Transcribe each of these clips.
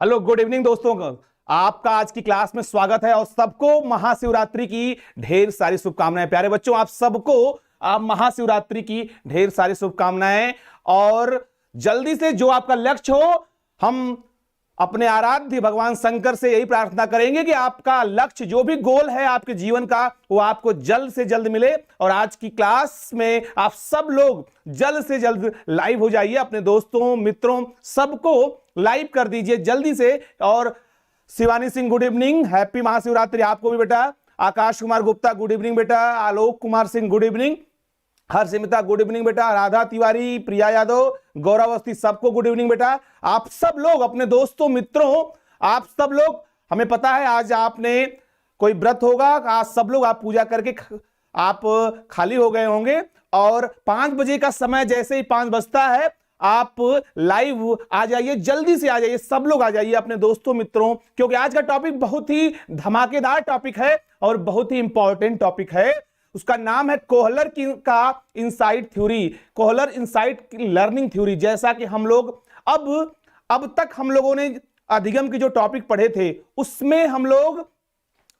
Hello, good evening दोस्तों का आपका आज की क्लास में स्वागत है और सबको महाशिवरात्रि की ढेर सारी शुभकामनाएं। प्यारे बच्चों, आप सबको महाशिवरात्रि की ढेर सारी शुभकामनाएं। और जल्दी से जो आपका लक्ष्य हो, हम अपने आराध्य भगवान शंकर से यही प्रार्थना करेंगे कि आपका लक्ष्य जो भी गोल है आपके जीवन का, वो आपको जल्द से जल्द मिले। और आज की क्लास में आप सब लोग जल्द से जल्द लाइव हो जाइए, अपने दोस्तों मित्रों सबको लाइव कर दीजिए जल्दी से। और Shivani Singh good evening, happy Mahashivratri आपको भी बेटा। आकाश कुमार गुप्ता गुड इवनिंग बेटा। Alok Kumar Singh good evening. Harshimita good evening बेटा। राधा तिवारी, प्रिया यादव, गौरव अवस्थी सबको गुड इवनिंग बेटा। आप सब लोग अपने दोस्तों मित्रों, आप सब लोग, हमें पता है आज आपने कोई व्रत होगा, आज सब लोग आप पूजा करके आप खाली हो गए होंगे। और 5 बजे का समय जैसे ही 5 बजता है, आप लाइव आ जाइए, जल्दी से आ जाइए, सब लोग आ जाइए अपने दोस्तों मित्रों, क्योंकि आज का टॉपिक बहुत ही धमाकेदार टॉपिक है और बहुत ही इंपॉर्टेंट टॉपिक है। उसका नाम है कोहलर का insight theory, Kohler insight learning theory. जैसा कि हम लोग अब तक हम लोगों ने अधिगम के जो टॉपिक पढ़े थे, उसमें हम लोग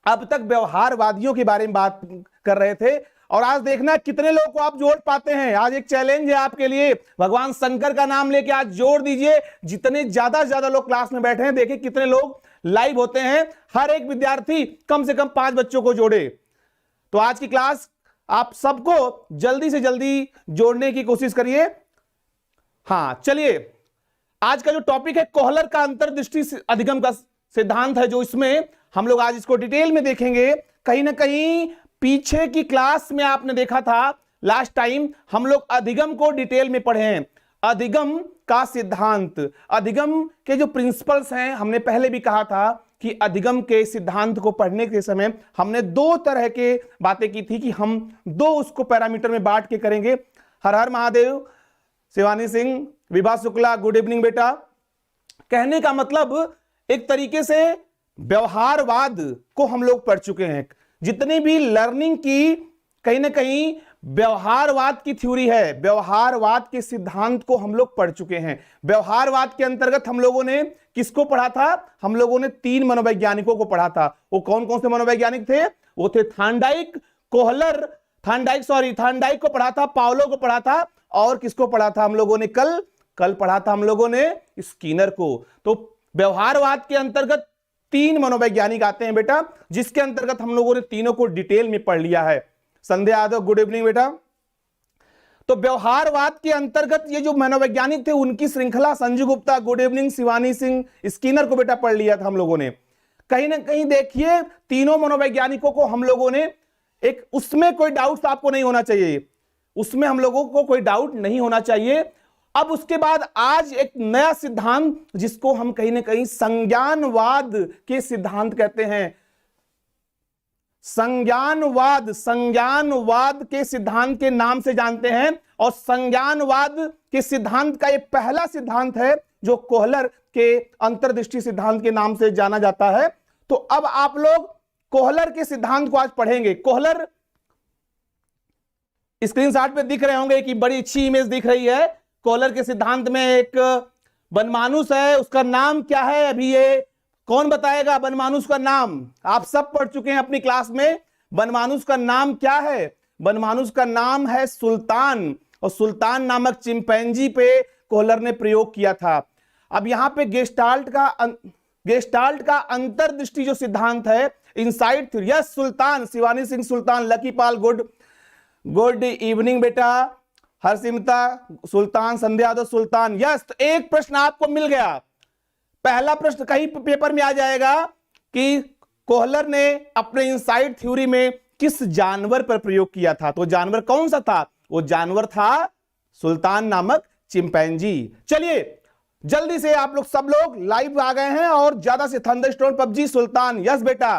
अब तक व्यवहारवादियों के बारे में बात कर रहे थे। और आज देखना कितने लोगों को आप जोड़ पाते हैं। आज एक चैलेंज है आपके लिए, भगवान शंकर का नाम लेके आज जोड़ दीजिए। जितने ज्यादा से ज्यादा लोग क्लास में बैठे हैं, देखिए कितने लोग लाइव होते हैं। हर एक विद्यार्थी कम से कम 5 बच्चों को जोड़े। तो आज की क्लास आप सबको जल्दी से जल्दी जोड़ने की कोशिश करिए। हाँ, चलिए, आज का जो टॉपिक है कोहलर का अंतर्दृष्टि अधिगम का सिद्धांत है, जो इसमें हम लोग आज इसको डिटेल में देखेंगे। कहीं ना कहीं पीछे की क्लास में आपने देखा था, लास्ट टाइम हम लोग अधिगम को डिटेल में पढ़े हैं। अधिगम का सिद्धांत, अधिगम के जो प्रिंसिपल्स हैं, हमने पहले भी कहा था कि अधिगम के सिद्धांत को पढ़ने के समय हमने 2 तरह के बातें की थी कि हम 2 उसको पैरामीटर में बांट के करेंगे। हर हर महादेव, शिवानी सिंह, विभा शुक्ला गुड इवनिंग बेटा। कहने का मतलब एक तरीके से व्यवहारवाद को हम लोग पढ़ चुके हैं। जितनी भी लर्निंग की कहीं ना कहीं व्यवहारवाद की थ्योरी है, व्यवहारवाद के सिद्धांत को हम लोग पढ़ चुके हैं। व्यवहारवाद के अंतर्गत हम लोगों ने किसको पढ़ा था? हम लोगों ने 3 मनोवैज्ञानिकों को पढ़ा था। वो कौन कौन से मनोवैज्ञानिक थे? वो थे थांडाइक, कोहलर, थांडाइक को पढ़ा था, पावलो को पढ़ा था, और किसको पढ़ा था हम लोगों ने? कल पढ़ा था हम लोगों ने स्किनर को। तो व्यवहारवाद के अंतर्गत 3 मनोवैज्ञानिक आते हैं बेटा, जिसके अंतर्गत हम लोगों ने तीनों को डिटेल में पढ़ लिया है। संध्या यादव गुड इवनिंग बेटा। तो व्यवहारवाद के अंतर्गत ये जो मनोवैज्ञानिक थे, उनकी श्रृंखला Sanju Gupta good evening, Shivani Singh, Skinner को बेटा पढ़ लिया था हम लोगों ने। कहीं ना कहीं देखिए तीनों मनोवैज्ञानिकों को हम लोगों ने एक, उसमें कोई डाउट आपको नहीं होना चाहिए, उसमें हम लोगों को कोई डाउट नहीं होना चाहिए। अब उसके बाद आज एक नया सिद्धांत, जिसको हम कहीं ना कहीं संज्ञानवाद के सिद्धांत कहते हैं। संज्ञानवाद के सिद्धांत के नाम से जानते हैं। और संज्ञानवाद के सिद्धांत का ये पहला सिद्धांत है जो कोहलर के अंतर्दृष्टि सिद्धांत के नाम से जाना जाता है। तो अब आप लोग कोहलर के सिद्धांत को आज पढ़ेंगे। कोहलर स्क्रीनशॉट पे दिख रहे होंगे कि बड़ी अच्छी इमेज दिख रही है। कोहलर के सिद्धांत में एक बनमानुष है, उसका नाम क्या है? अभी ये कौन बताएगा बनमानुष का नाम? आप सब पढ़ चुके हैं अपनी क्लास में। बनमानुष का नाम क्या है? बनमानुष का नाम है सुल्तान। और सुल्तान नामक चिंपैंजी पे कोहलर ने प्रयोग किया था। अब यहां पे गेस्टाल्ट का अंतर्दृष्टि जो सिद्धांत है, इनसाइट थ्योरी, यस सुल्तान, शिवानी सिंह सुल्तान, लकी पाल गुड इवनिंग बेटा। हर्षिमिता सुल्तान, संध्या यादव सुल्तान, यस। तो एक प्रश्न आपको मिल गया। पहला प्रश्न कहीं पेपर में आ जाएगा कि कोहलर ने अपने इनसाइट थ्योरी में किस जानवर पर प्रयोग किया था। तो जानवर कौन सा था? वो जानवर था सुल्तान नामक चिंपैंजी। चलिए जल्दी से आप लोग सब लोग लाइव आ गए हैं, और ज्यादा से थंडरस्टॉर्म पबजी सुल्तान, यस बेटा।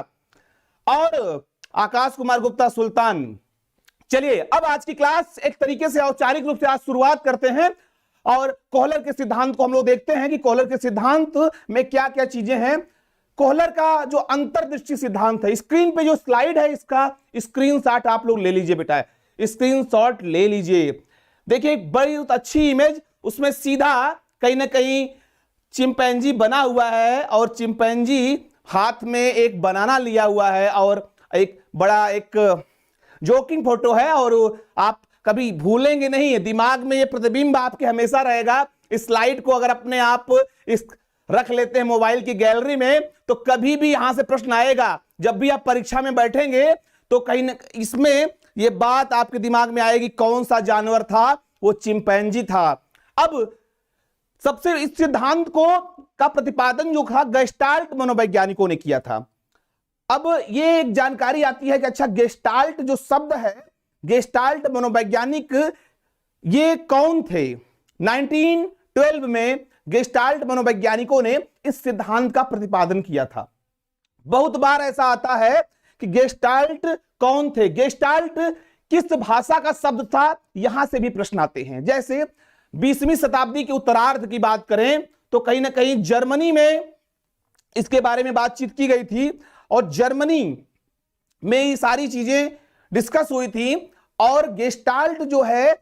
और आकाश कुमार गुप्ता सुल्तान। चलिए अब आज की क्लास एक तरीके से औपचारिक रूप से आज शुरुआत करते हैं, और कोहलर के सिद्धांत को हम लोग देखते हैं कि कोहलर के सिद्धांत में क्या क्या चीजें हैं। कोहलर का जो अंतर्दृष्टि सिद्धांत है, स्क्रीन पे जो स्लाइड है इसका स्क्रीनशॉट आप लोग ले लीजिए बेटा, स्क्रीनशॉट ले लीजिए। देखिए एक बड़ी अच्छी इमेज, उसमें सीधा कहीं ना कहीं चिंपैंजी बना हुआ है और चिंपैंजी हाथ में एक बनाना लिया हुआ है और एक बड़ा एक जोकिंग फोटो है और आप कभी भूलेंगे नहीं, दिमाग में ये प्रतिबिंब आपके हमेशा रहेगा। इस स्लाइड को अगर अपने आप इस रख लेते हैं मोबाइल की गैलरी में तो कभी भी यहां से प्रश्न आएगा, जब भी आप परीक्षा में बैठेंगे तो कहीं न इसमें ये बात आपके दिमाग में आएगी, कौन सा जानवर था, वो चिंपैंजी था। अब सबसे इस सिद्धांत को का प्रतिपादन जो था गेस्टाल्ट मनोवैज्ञानिकों ने किया था। अब ये एक जानकारी आती है कि अच्छा गेस्टाल्ट जो शब्द है, गेस्टाल्ट मनोवैज्ञानिक ये कौन थे? 1912 में गेस्टाल्ट मनोवैज्ञानिकों ने इस सिद्धांत का प्रतिपादन किया था। बहुत बार ऐसा आता है कि गेस्टाल्ट कौन थे, गेस्टाल्ट किस भाषा का शब्द था, यहां से भी प्रश्न आते हैं। जैसे 20वीं शताब्दी के उत्तरार्ध की बात करें तो कहीं ना कहीं जर्मनी में इसके बारे में बातचीत की गई थी और जर्मनी में ये सारी चीजें डिस्कस हुई थी और गेस्टाल्ट जो है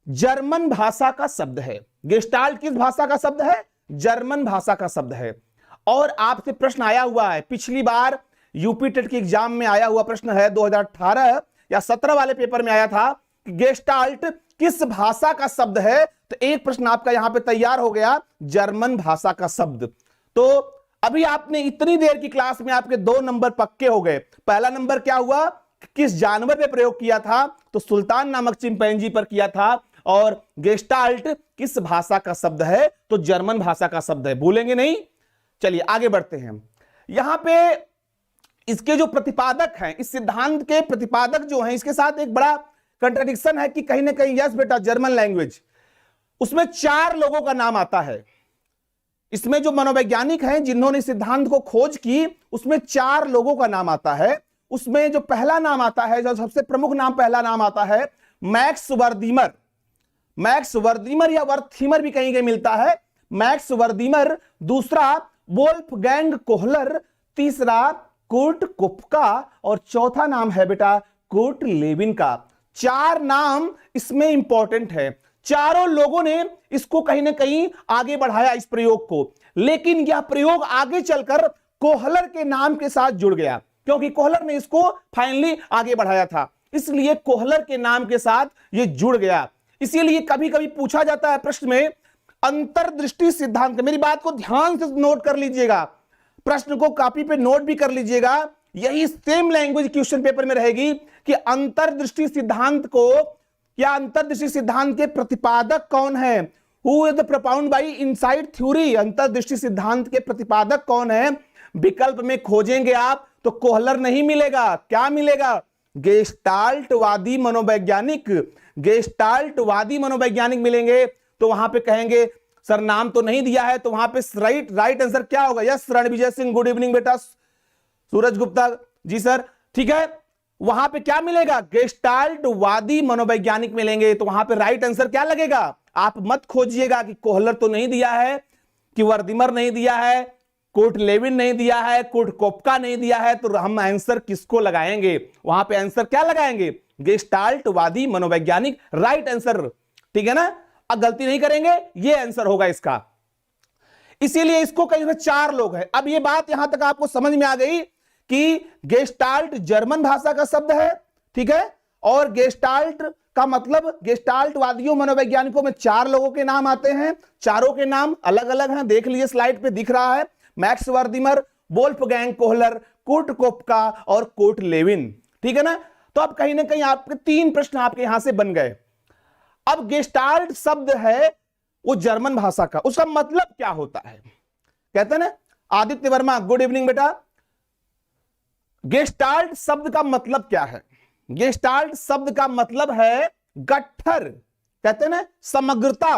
जर्मन भाषा का शब्द है। गेस्टाल्ट किस भाषा का शब्द है? जर्मन भाषा का शब्द है। और आपसे प्रश्न आया हुआ है, पिछली बार यूपी टेट के एग्जाम में आया हुआ प्रश्न है, 2018 या 17 वाले पेपर में आया था कि गेस्टाल्ट किस भाषा का शब्द है, तो एक प्रश्न आपका यहां पे तैयार हो गया, जर्मन भाषा का शब्द। तो अभी आपने इतनी देर की क्लास में आपके 2 नंबर पक्के हो गए। पहला नंबर क्या हुआ, किस जानवर पे प्रयोग किया था, तो सुल्तान नामक चिंपैंजी पर किया था। और गेस्टाल्ट किस भाषा का शब्द है, तो जर्मन भाषा का शब्द है, भूलेंगे नहीं। चलिए आगे बढ़ते हैं। यहां पे इसके जो प्रतिपादक हैं, इस सिद्धांत के प्रतिपादक जो हैं, इसके साथ एक बड़ा कंट्राडिक्शन है कि कहीं ना कहीं यस बेटा जर्मन लैंग्वेज, उसमें 4 लोगों का नाम आता है। इसमें जो मनोवैज्ञानिक हैं जिन्होंने सिद्धांत को खोज की, उसमें 4 लोगों का नाम आता है। उसमें जो पहला नाम आता है, जो सबसे प्रमुख नाम पहला नाम आता है, मैक्स वर्दीमर। मैक्स वर्दीमर या वर्थीमर भी कहीं कहीं मिलता है, मैक्स वर्दीमर। दूसरा वोल्फगैंग कोहलर, तीसरा कुर्ट कोपका और चौथा नाम है बेटा कुर्ट लेविन का। 4 नाम इसमें इंपॉर्टेंट है। चारों लोगों ने इसको कहीं ना कहीं आगे बढ़ाया इस प्रयोग को, लेकिन यह प्रयोग आगे चलकर कोहलर के नाम के साथ जुड़ गया, क्योंकि कोहलर ने इसको फाइनली आगे बढ़ाया था, इसलिए कोहलर के नाम के साथ यह जुड़ गया। इसीलिए कभी कभी पूछा जाता है प्रश्न में अंतर्दृष्टि सिद्धांत। मेरी बात को ध्यान से नोट कर लीजिएगा, प्रश्न को कॉपी पे नोट भी कर लीजिएगा। यही सेम लैंग्वेज क्वेश्चन पेपर में रहेगी कि अंतर्दृष्टि सिद्धांत को या अंतर्दृष्टि सिद्धांत के प्रतिपादक कौन है, who is the propound by insight theory. अंतर्दृष्टि सिद्धांत के प्रतिपादक कौन है, विकल्प में खोजेंगे आप तो कोहलर नहीं मिलेगा, क्या मिलेगा, गेस्टाल्टवादी मनोवैज्ञानिक, गेस्टाल्टवादी मनोवैज्ञानिक मिलेंगे। तो वहां पे कहेंगे सर नाम तो नहीं दिया है, तो वहां पे राइट आंसर क्या होगा? Yes Ranvijay Singh, good evening बेटा। सूरज गुप्ता जी सर, ठीक है। वहां पे क्या मिलेगा? गेस्टाल्टवादी मनोवैज्ञानिक मिलेंगे। तो वहां पे राइट आंसर क्या लगेगा? आप मत खोजिएगा कि कोहलर तो नहीं दिया है, कि वर्दीमर नहीं दिया है, कुर्ट लेविन नहीं दिया है, कुर्ट कोपका नहीं दिया है, तो हम आंसर किसको लगाएंगे? वहां पे आंसर क्या लगाएंगे? गेस्टाल्टवादी मनोवैज्ञानिक, राइट आंसर, ठीक है ना। अब गलती नहीं करेंगे, ये आंसर होगा इसका। इसीलिए इसको कहीं 4 लोग हैं। अब ये बात यहां तक आपको समझ में आ गई कि गेस्टाल्ट जर्मन भाषा का शब्द है, ठीक है, और गेस्टाल्ट का मतलब गेस्टाल्टवादियों मनोवैज्ञानिकों में 4 लोगों के नाम आते हैं। चारों के नाम अलग अलग हैं, देख लीजिए स्लाइड पे दिख रहा है, Max Wertheimer, Wolfgang Kohler, Kurt Koffka और कुर्ट लेविन, ठीक है ना। तो अब कहीं ना कहीं आपके 3 प्रश्न आपके यहां से बन गए। अब गेस्टाल्ट शब्द है वो जर्मन भाषा का, उसका मतलब क्या होता है? कहते हैं ना, आदित्य वर्मा गुड इवनिंग बेटा। गेस्टाल्ट शब्द का मतलब क्या है? गेस्टाल्ट शब्द का मतलब है गट्ठर, कहते हैं ना, समग्रता,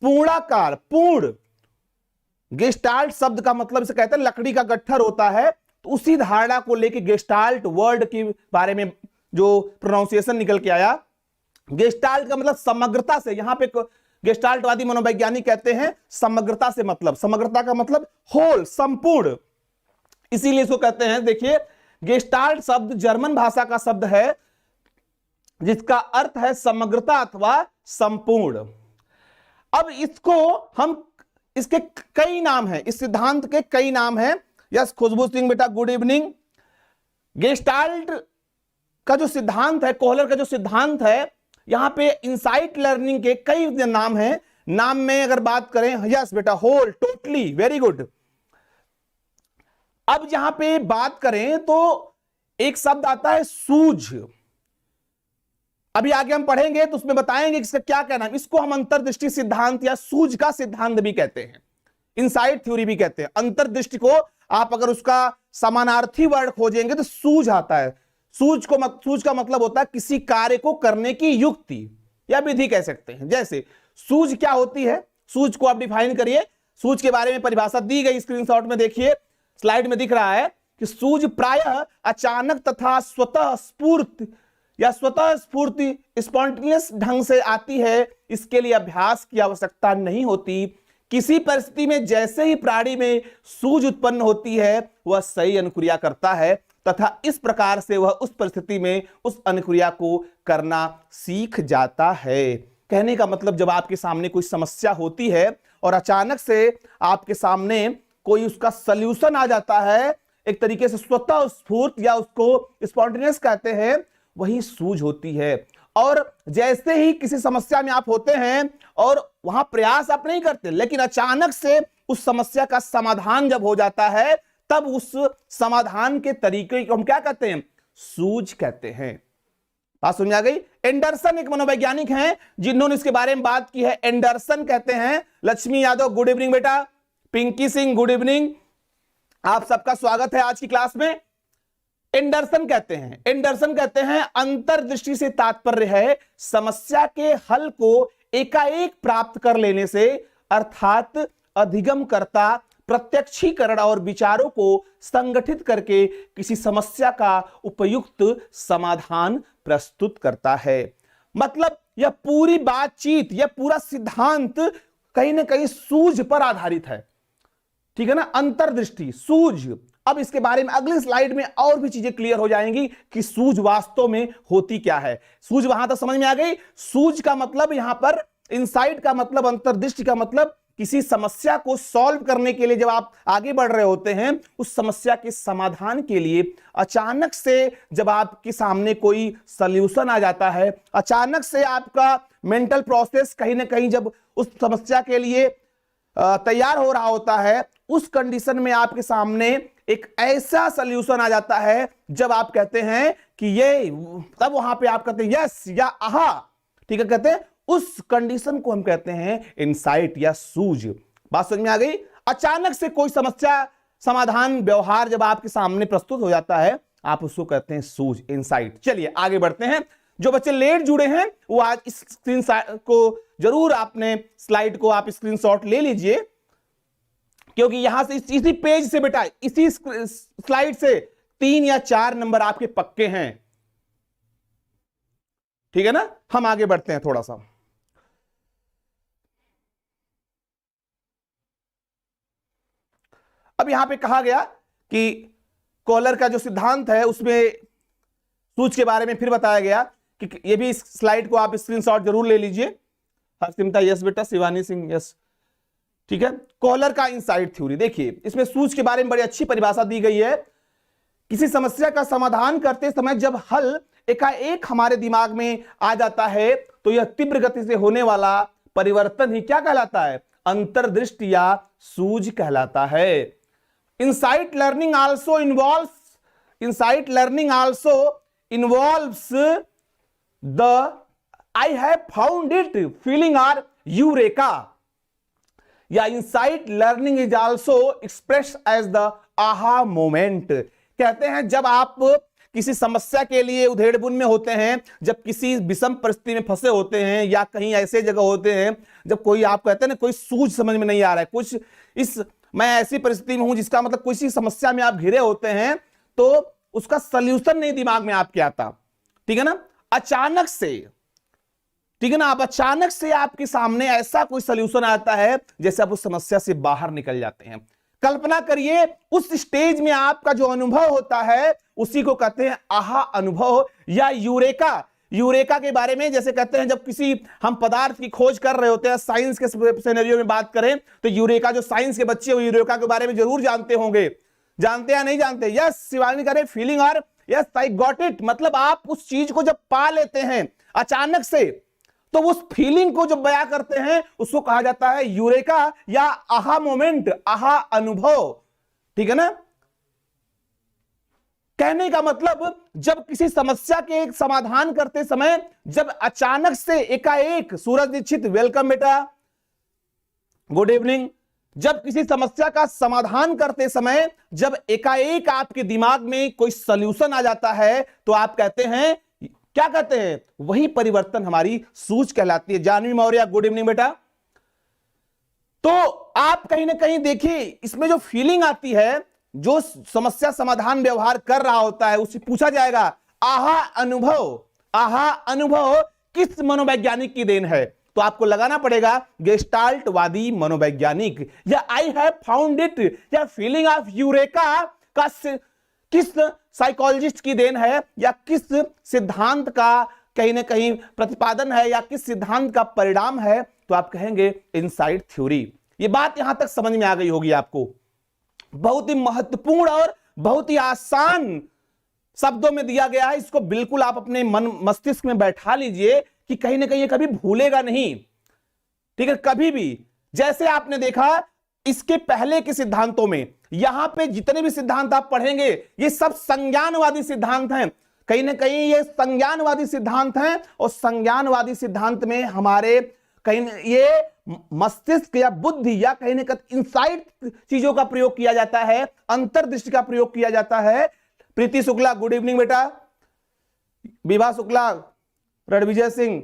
पूर्णाकार, पूर्ण। गेस्टाल्ट शब्द का मतलब इसे कहते हैं लकड़ी का गट्ठर होता है। तो उसी धारणा को लेके गेस्टाल्ट वर्ड के बारे में जो प्रोनाउंसिएशन निकल के आया, गेस्टाल्ट का मतलब समग्रता से। यहां पे गेस्टाल्टवादी मनोवैज्ञानिक कहते हैं समग्रता से मतलब, समग्रता का मतलब होल, संपूर्ण, इसीलिए इसको कहते हैं। देखिए गेस्टाल्ट शब्द जर्मन भाषा का शब्द है जिसका अर्थ है समग्रता अथवा संपूर्ण। अब इसको हम इसके कई नाम हैं, इस सिद्धांत के कई नाम हैं। यस खुशबू सिंह बेटा गुड इवनिंग। गेस्टाल्ट का जो सिद्धांत है, कोहलर का जो सिद्धांत है, यहां पे इनसाइट लर्निंग के कई नाम हैं। नाम में अगर बात करें, यस बेटा होल, टोटली, वेरी गुड। अब यहां पे बात करें तो एक शब्द आता है सूझ। अभी आगे हम पढ़ेंगे तो उसमें बताएंगे इसका क्या कहना है। इसको हम अंतर्दृष्टि सिद्धांत या सूझ का सिद्धांत भी कहते हैं, इनसाइट थ्योरी भी कहते हैं। अंतर्दृष्टि को आप अगर उसका समानार्थी वर्ड खोजेंगे तो सूझ आता है। सूझ का मतलब होता है किसी कार्य को करने की युक्ति या विधि कह सकते हैं। जैसे सूझ क्या होती है, सूझ को आप डिफाइन करिए। सूझ के बारे में परिभाषा दी गई, स्क्रीनशॉट में देखिए, स्लाइड में दिख रहा है कि सूझ प्रायः अचानक तथा स्वतः स्फूर्त या स्वतः स्फूर्ति स्पॉन्टेनियस ढंग से आती है। इसके लिए अभ्यास की आवश्यकता नहीं होती। किसी परिस्थिति में जैसे ही प्राणी में सूझ उत्पन्न होती है वह सही अनुक्रिया करता है तथा इस प्रकार से वह उस परिस्थिति में उस अनुक्रिया को करना सीख जाता है। कहने का मतलब जब आपके सामने कोई समस्या होती है और अचानक से आपके सामने कोई उसका सल्यूशन आ जाता है, एक तरीके से स्वतः स्फूर्त या उसको स्पॉन्टेनियस कहते हैं, वही सूझ होती है। और जैसे ही किसी समस्या में आप होते हैं और वहां प्रयास आप नहीं करते, लेकिन अचानक से उस समस्या का समाधान जब हो जाता है, तब उस समाधान के तरीके को हम क्या कहते हैं, सूझ कहते हैं। बात समझ आ गई। एंडरसन एक मनोवैज्ञानिक हैं जिन्होंने इसके बारे में बात की है, एंडरसन कहते हैं। लक्ष्मी यादव गुड इवनिंग बेटा। पिंकी सिंह गुड इवनिंग, आप सबका स्वागत है आज की क्लास में। एंडरसन कहते हैं अंतर्दृष्टि से तात्पर्य है समस्या के हल को एकाएक प्राप्त कर लेने से, अर्थात अधिगम करता प्रत्यक्षीकरण और विचारों को संगठित करके किसी समस्या का उपयुक्त समाधान प्रस्तुत करता है। मतलब यह पूरी बातचीत, यह पूरा सिद्धांत कहीं ना कहीं सूझ पर आधारित है, ठीक है ना, अंतर्दृष्टि, सूझ। अब इसके बारे में अगली स्लाइड में और भी चीजें क्लियर हो जाएंगी कि सूझ वास्तव में होती क्या है। सूझ वहां तक समझ में आ गई। सूझ का मतलब यहां पर, इनसाइट का मतलब, अंतर्दृष्टि का मतलब किसी समस्या को सॉल्व करने के लिए जब आप आगे बढ़ रहे होते हैं, उस समस्या के समाधान के लिए अचानक से जब आपके सामने कोई सॉल्यूशन आ जाता है, अचानक से आपका मेंटल प्रोसेस कहीं ना कहीं जब उस समस्या के लिए तैयार हो रहा होता है, उस कंडीशन में आपके सामने एक ऐसा सॉल्यूशन आ जाता है जब आप कहते हैं कि ये, तब वहां पे आप कहते हैं यस या आहा, ठीक है, कहते हैं उस कंडीशन को हम कहते हैं इनसाइट या सूझ। बात समझ में आ गई। अचानक से कोई समस्या समाधान व्यवहार जब आपके सामने प्रस्तुत हो जाता है, आप उसको कहते हैं सूझ, इनसाइट। चलिए आगे बढ़ते हैं। जो बच्चे लेट जुड़े हैं वो आज इस स्क्रीन को जरूर, आपने स्लाइड को आप स्क्रीनशॉट ले लीजिए, क्योंकि यहां से इसी पेज से बेटा, इसी स्लाइड से 3 या 4 नंबर आपके पक्के हैं, ठीक है ना। हम आगे बढ़ते हैं थोड़ा सा। अब यहां पे कहा गया कि कोहलर का जो सिद्धांत है उसमें सूझ के बारे में फिर बताया गया कि ये भी, इस स्लाइड को आप स्क्रीनशॉट जरूर ले लीजिए। हर्षिमता यस बेटा, शिवानी सिंह यस, ठीक है। कोहलर का इनसाइट थ्योरी देखिए, इसमें सूझ के बारे में बड़ी अच्छी परिभाषा दी गई है। किसी समस्या का समाधान करते समय जब हल एकाएक हमारे दिमाग में आ जाता है तो यह तीव्र गति से होने वाला परिवर्तन ही क्या कहलाता है, अंतर्दृष्टि या सूझ कहलाता है। Insight learning also involves the I have found it feeling or eureka, या insight learning is also express as the aha moment. कहते हैं जब आप किसी समस्या के लिए उधेड़बुन में होते हैं, जब किसी विषम परिस्थिति में फंसे होते हैं, या कहीं ऐसे जगह होते हैं जब कोई, आप कहते हैं ना, कोई सूझ समझ में नहीं आ रहा है, कुछ मैं ऐसी परिस्थिति में हूं जिसका मतलब किसी समस्या में आप घिरे होते हैं, तो उसका सल्यूशन नहीं दिमाग में आपके आता, ठीक है ना। अचानक से, ठीक है ना, आप अचानक से आपके सामने ऐसा कोई सल्यूशन आता है जैसे आप उस समस्या से बाहर निकल जाते हैं। कल्पना करिए उस स्टेज में आपका जो अनुभव होता है उसी को कहते हैं आहा अनुभव या यूरेका। यूरेका के बारे में, जैसे कहते हैं जब किसी हम पदार्थ की खोज कर रहे होते हैं, साइंस के सिनेरियो में बात करें तो यूरेका, जो साइंस के बच्चे वो यूरेका के बारे में जरूर जानते होंगे। जानते या नहीं जानते? यस शिवानी करे फीलिंग और यस आई गॉट इट। मतलब आप उस चीज को जब पा लेते हैं अचानक से, तो उस फीलिंग को जब बयां करते हैं उसको कहा जाता है यूरेका या आहा मोमेंट, आहा अनुभव। ठीक है ना? कहने का मतलब जब किसी समस्या के एक समाधान करते समय जब अचानक से एकाएक, सूरज दीक्षित वेलकम बेटा, गुड इवनिंग। जब किसी समस्या का समाधान करते समय जब एकाएक आपके दिमाग में कोई सॉल्यूशन आ जाता है तो आप कहते हैं, क्या कहते हैं? वही परिवर्तन हमारी सूझ कहलाती है। जानवी मौर्य गुड इवनिंग बेटा। तो आप कहीं ना कहीं देखिए इसमें जो फीलिंग आती है, जो समस्या समाधान व्यवहार कर रहा होता है उससे पूछा जाएगा आहा अनुभव, आहा अनुभव किस मनोवैज्ञानिक की देन है? तो आपको लगाना पड़ेगा गेस्टाल्टवादी मनोवैज्ञानिक, या आई हैव फाउंड इट, या फीलिंग ऑफ यूरेका का किस साइकोलॉजिस्ट की देन है, या किस सिद्धांत का कहीं ना कहीं प्रतिपादन है, या किस सिद्धांत का परिणाम है? तो आप कहेंगे इनसाइड थ्योरी। ये बात यहां तक समझ में आ गई होगी आपको। बहुत ही महत्वपूर्ण और बहुत ही आसान शब्दों में दिया गया है। इसको बिल्कुल आप अपने मन मस्तिष्क में बैठा लीजिए कि कहीं ना कहीं ये कभी भूलेगा नहीं। ठीक है? कभी भी। जैसे आपने देखा इसके पहले के सिद्धांतों में, यहां पे जितने भी सिद्धांत आप पढ़ेंगे ये सब संज्ञानवादी सिद्धांत हैं। कहीं ना कहीं ये संज्ञानवादी सिद्धांत हैं, और संज्ञानवादी सिद्धांत में हमारे कहीं ये मस्तिष्क या बुद्धि या कहीं ना कहीं इनसाइट चीजों का प्रयोग किया जाता है, अंतर्दृष्टि का प्रयोग किया जाता है। प्रीति शुक्ला गुड इवनिंग बेटा, विभा शुक्ला, रणविजय सिंह।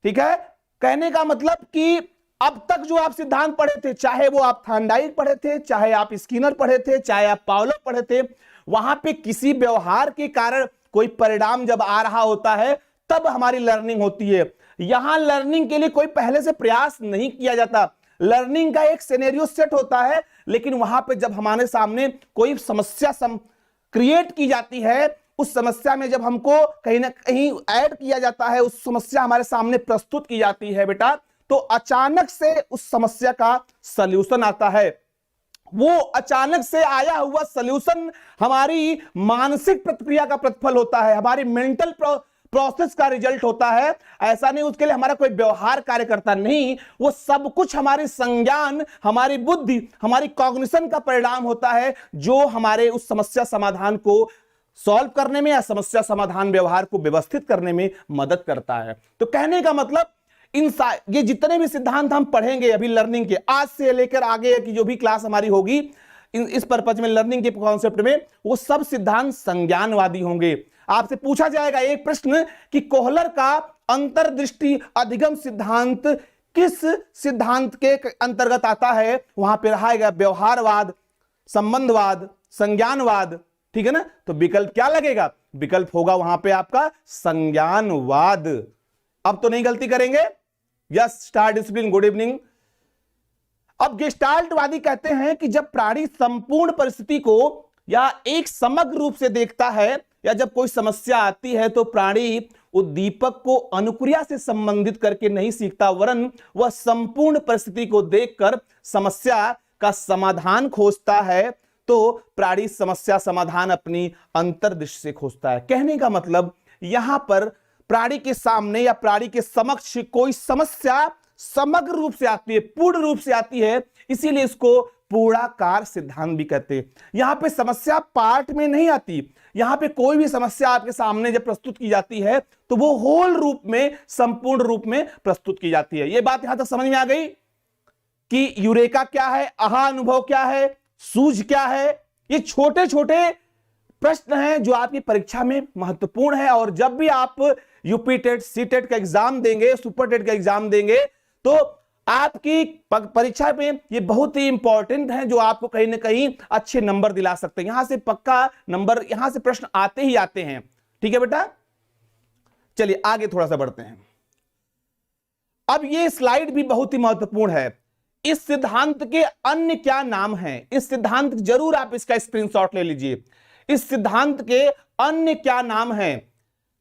ठीक है? कहने का मतलब कि अब तक जो आप सिद्धांत पढ़े थे, चाहे वो आप थॉर्नडाइक पढ़े थे, चाहे आप स्किनर पढ़े थे, चाहे आप पावलोव पढ़े थे, वहां पे किसी व्यवहार के कारण कोई परिणाम जब आ रहा होता है तब हमारी लर्निंग होती है। यहां लर्निंग के लिए कोई पहले से प्रयास नहीं किया जाता। लर्निंग का एक सिनेरियो सेट होता है, लेकिन वहां पे जब हमारे सामने कोई समस्या क्रिएट की जाती है, उस समस्या में जब हमको कहीं ना कहीं ऐड किया जाता है, उस समस्या हमारे सामने प्रस्तुत की जाती है बेटा, तो अचानक से उस समस्या का सॉल्यूशन आता है। वो अचानक से आया हुआ सॉल्यूशन हमारी मानसिक प्रतिक्रिया का प्रतिफल होता है, हमारी मेंटल प्रोसेस का रिजल्ट होता है। ऐसा नहीं उसके लिए हमारा कोई व्यवहार कार्य करता नहीं, वो सब कुछ हमारी संज्ञान, हमारी बुद्धि, हमारी कॉग्निशन का परिणाम होता है, जो हमारे उस समस्या समाधान को सॉल्व करने में या समस्या समाधान व्यवहार को व्यवस्थित करने में मदद करता है। तो कहने का मतलब ये जितने भी सिद्धांत हम पढ़ेंगे अभी लर्निंग के, आज से लेकर आगे की जो भी क्लास हमारी होगी इस पर्पज में, लर्निंग के कॉन्सेप्ट में, वो सब सिद्धांत संज्ञानवादी होंगे। आपसे पूछा जाएगा एक प्रश्न कि कोहलर का अंतर्दृष्टि अधिगम सिद्धांत किस सिद्धांत के अंतर्गत आता है? वहां पे रहेगा व्यवहारवाद, संबंधवाद, संज्ञानवाद। ठीक है ना? तो विकल्प क्या लगेगा? विकल्प होगा वहां पे आपका संज्ञानवाद। अब तो नहीं गलती करेंगे। Yes star discipline good evening. अब गेस्टाल्टवादी कहते हैं कि जब प्राणी संपूर्ण परिस्थिति को या एक समग्र रूप से देखता है, या जब कोई समस्या आती है तो प्राणी उद्दीपक को अनुक्रिया से संबंधित करके नहीं सीखता, वरन वह संपूर्ण परिस्थिति को देखकर समस्या का समाधान खोजता है। तो प्राणी समस्या समाधान अपनी अंतर्दृष्टि से खोजता है। कहने का मतलब यहां पर प्राणी के सामने या प्राणी के समक्ष कोई समस्या समग्र रूप से आती है, पूर्ण रूप से आती है, इसीलिए इसको पूर्णाकार सिद्धांत भी कहते हैं। यहां पे समस्या पार्ट में नहीं आती, यहां पे कोई भी समस्या आपके सामने जब प्रस्तुत की जाती है तो वो होल रूप में, संपूर्ण रूप में प्रस्तुत की जाती है। ये बात यहां तक समझ में आ गई कि यूरेका क्या है, आहा अनुभव क्या है, सूझ क्या है। ये छोटे छोटे प्रश्न हैं जो आपकी परीक्षा में महत्वपूर्ण है, और जब भी आप यूपी टेट, सी टेट का एग्जाम देंगे, सुपर टेट का एग्जाम देंगे, तो आपकी परीक्षा में ये बहुत ही इंपॉर्टेंट है, जो आपको कहीं ना कहीं अच्छे नंबर दिला सकते हैं। यहां से पक्का नंबर, यहां से प्रश्न आते ही आते हैं। ठीक है बेटा? चलिए आगे थोड़ा सा बढ़ते हैं। अब ये स्लाइड भी बहुत ही महत्वपूर्ण है। इस सिद्धांत के अन्य क्या नाम हैं? इस सिद्धांत जरूर आप इसका स्क्रीनशॉट ले लीजिए। इस सिद्धांत के अन्य क्या नाम हैं?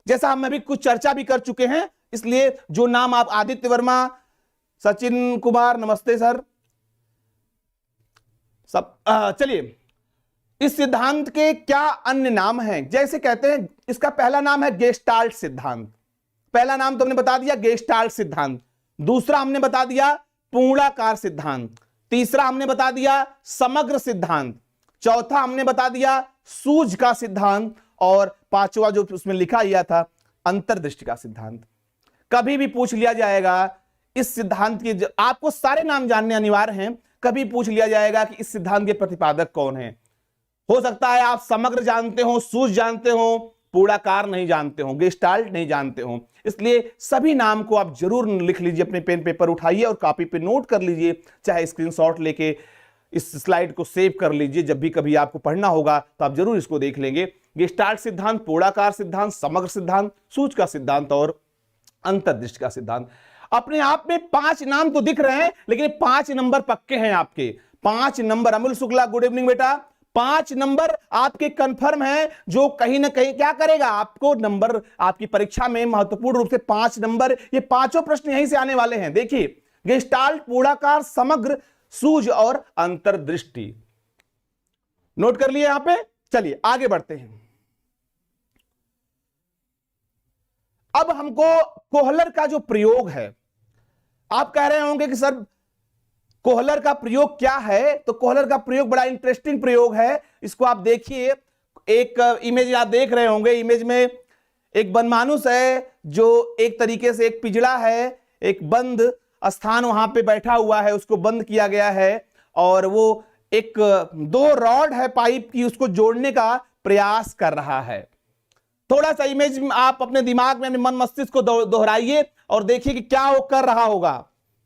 जैसा हम अभी कुछ चर्चा भी कर चुके हैं, इसलिए जो नाम आप आदित्य वर्मा, सचिन कुमार, नमस्ते सर सब। चलिए, इस सिद्धांत के क्या अन्य नाम हैं? जैसे कहते हैं, इसका पहला नाम है गेस्टाल्ट सिद्धांत। पहला नाम तो हमने बता दिया गेस्टाल्ट सिद्धांत। दूसरा हमने बता दिया पूर्णाकार सिद्धांत। तीसरा हमने बता दिया समग्र सिद्धांत। चौथा हमने बता दिया सूझ का सिद्धांत। और पांचवा जो उसमें लिखा गया था अंतर्दृष्टि का सिद्धांत। कभी भी पूछ लिया जाएगा इस सिद्धांत के, आपको सारे नाम जानने अनिवार्य हैं, कभी पूछ लिया जाएगा कि इस सिद्धांत के प्रतिपादक कौन है। हो सकता है आप समग्र जानते हो, सूझ जानते हो, पूर्णाकार नहीं जानते हो, गेस्टाल्ट नहीं जानते हो, इसलिए सभी नाम को आप जरूर लिख लीजिए, अपने पेन पेपर उठाइए और कॉपी पे नोट कर लीजिए, चाहे स्क्रीनशॉट लेके इस स्लाइड को सेव कर लीजिए। जब भी कभी आपको पढ़ना होगा तो आप जरूर इसको देख लेंगे। गेस्टाल्ट सिद्धांत, पूर्णाकार सिद्धांत, समग्र सिद्धांत, सूझ का सिद्धांत और अंतर्दृष्टि का सिद्धांत। अपने आप में 5 नाम तो दिख रहे हैं, लेकिन 5 नंबर पक्के हैं आपके। 5 number, Amul Shukla good evening बेटा। 5 नंबर आपके कंफर्म है, जो कहीं ना कहीं क्या करेगा, आपको नंबर आपकी परीक्षा में महत्वपूर्ण रूप से 5 नंबर, ये पांचों प्रश्न यहीं से आने वाले हैं। देखिए, गेस्टाल्ट, पूर्णाकार, समग्र, सूझ और अंतर्दृष्टि। नोट कर लिए यहां पे। चलिए आगे बढ़ते हैं। अब हमको कोहलर का जो प्रयोग है, आप कह रहे होंगे कि सर कोहलर का प्रयोग क्या है? तो कोहलर का प्रयोग बड़ा इंटरेस्टिंग प्रयोग है। इसको आप देखिए, एक इमेज आप देख रहे होंगे। इमेज में एक वनमानुष है जो एक तरीके से एक पिंजड़ा है, एक बंद स्थान वहां पे बैठा हुआ है, उसको बंद किया गया है और वो एक 2 रॉड है पाइप की, उसको जोड़ने का प्रयास कर रहा है। थोड़ा सा इमेज आप अपने दिमाग में, अपने मन मस्तिष्क को दोहराइए और देखिए कि क्या वो कर रहा होगा,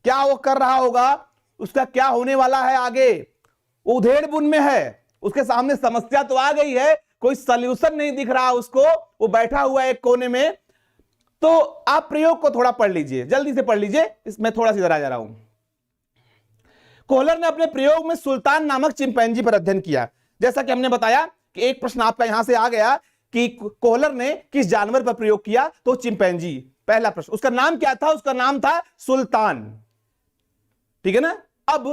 क्या वो कर रहा होगा, उसका क्या होने वाला है आगे। वो उधेड़ बुन में है, उसके सामने समस्या तो आ गई है, कोई सॉल्यूशन नहीं दिख रहा उसको, वो बैठा हुआ है एक कोने में। तो आप प्रयोग को थोड़ा पढ़ लीजिए, जल्दी से पढ़ लीजिए, इसमें थोड़ा सा इधर आ जा रहा हूं। कोहलर ने अपने प्रयोग में सुल्तान नामक चिंपैंजी पर अध्ययन किया। जैसा कि हमने बताया कि एक प्रश्न आपका यहां से आ गया कि कोहलर ने किस जानवर पर प्रयोग किया, तो चिंपैंजी पहला प्रश्न। उसका नाम क्या था? उसका नाम था सुल्तान। ठीक है ना। अब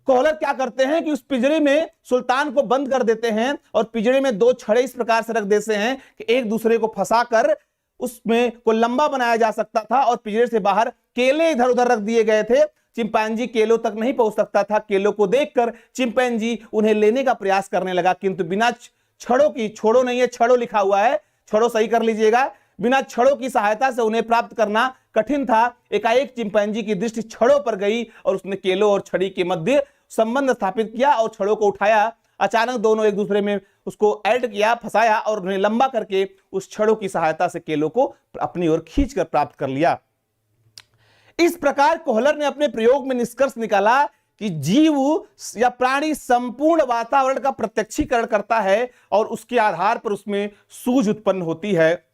कोहलर क्या करते हैं कि उस पिंजरे में सुल्तान को बंद कर देते हैं और पिंजरे में 2 छड़े इस प्रकार से रख देते हैं कि एक दूसरे को फंसाकर उसमें को लंबा बनाया जा सकता था और पिंजरे से बाहर केले इधर उधर रख दिए गए थे। चिंपैंजी केलों तक नहीं पहुंच सकता था। केलों को देखकर चिंपैंजी उन्हें लेने का प्रयास करने लगा, किंतु बिना छड़ों की, छोड़ो नहीं है, छड़ों लिखा हुआ है, छड़ों सही कर लीजिएगा, बिना छड़ों की सहायता से उन्हें प्राप्त करना कठिन था। एकाएक चिंपैंजी की दृष्टि छड़ों पर गई और उसने केलों और छड़ी के मध्य संबंध स्थापित किया और छड़ों को उठाया। अचानक दोनों एक दूसरे में उसको ऐड किया, फंसाया और उन्हें लंबा करके उस छड़ों की सहायता से केलों को अपनी ओर खींचकर प्राप्त कर लिया। इस प्रकार कोहलर ने अपने प्रयोग में निष्कर्ष निकाला कि जीव या प्राणी संपूर्ण वातावरण का प्रत्यक्षीकरण करता है और उसके आधार पर उसमें सूझ उत्पन्न होती है,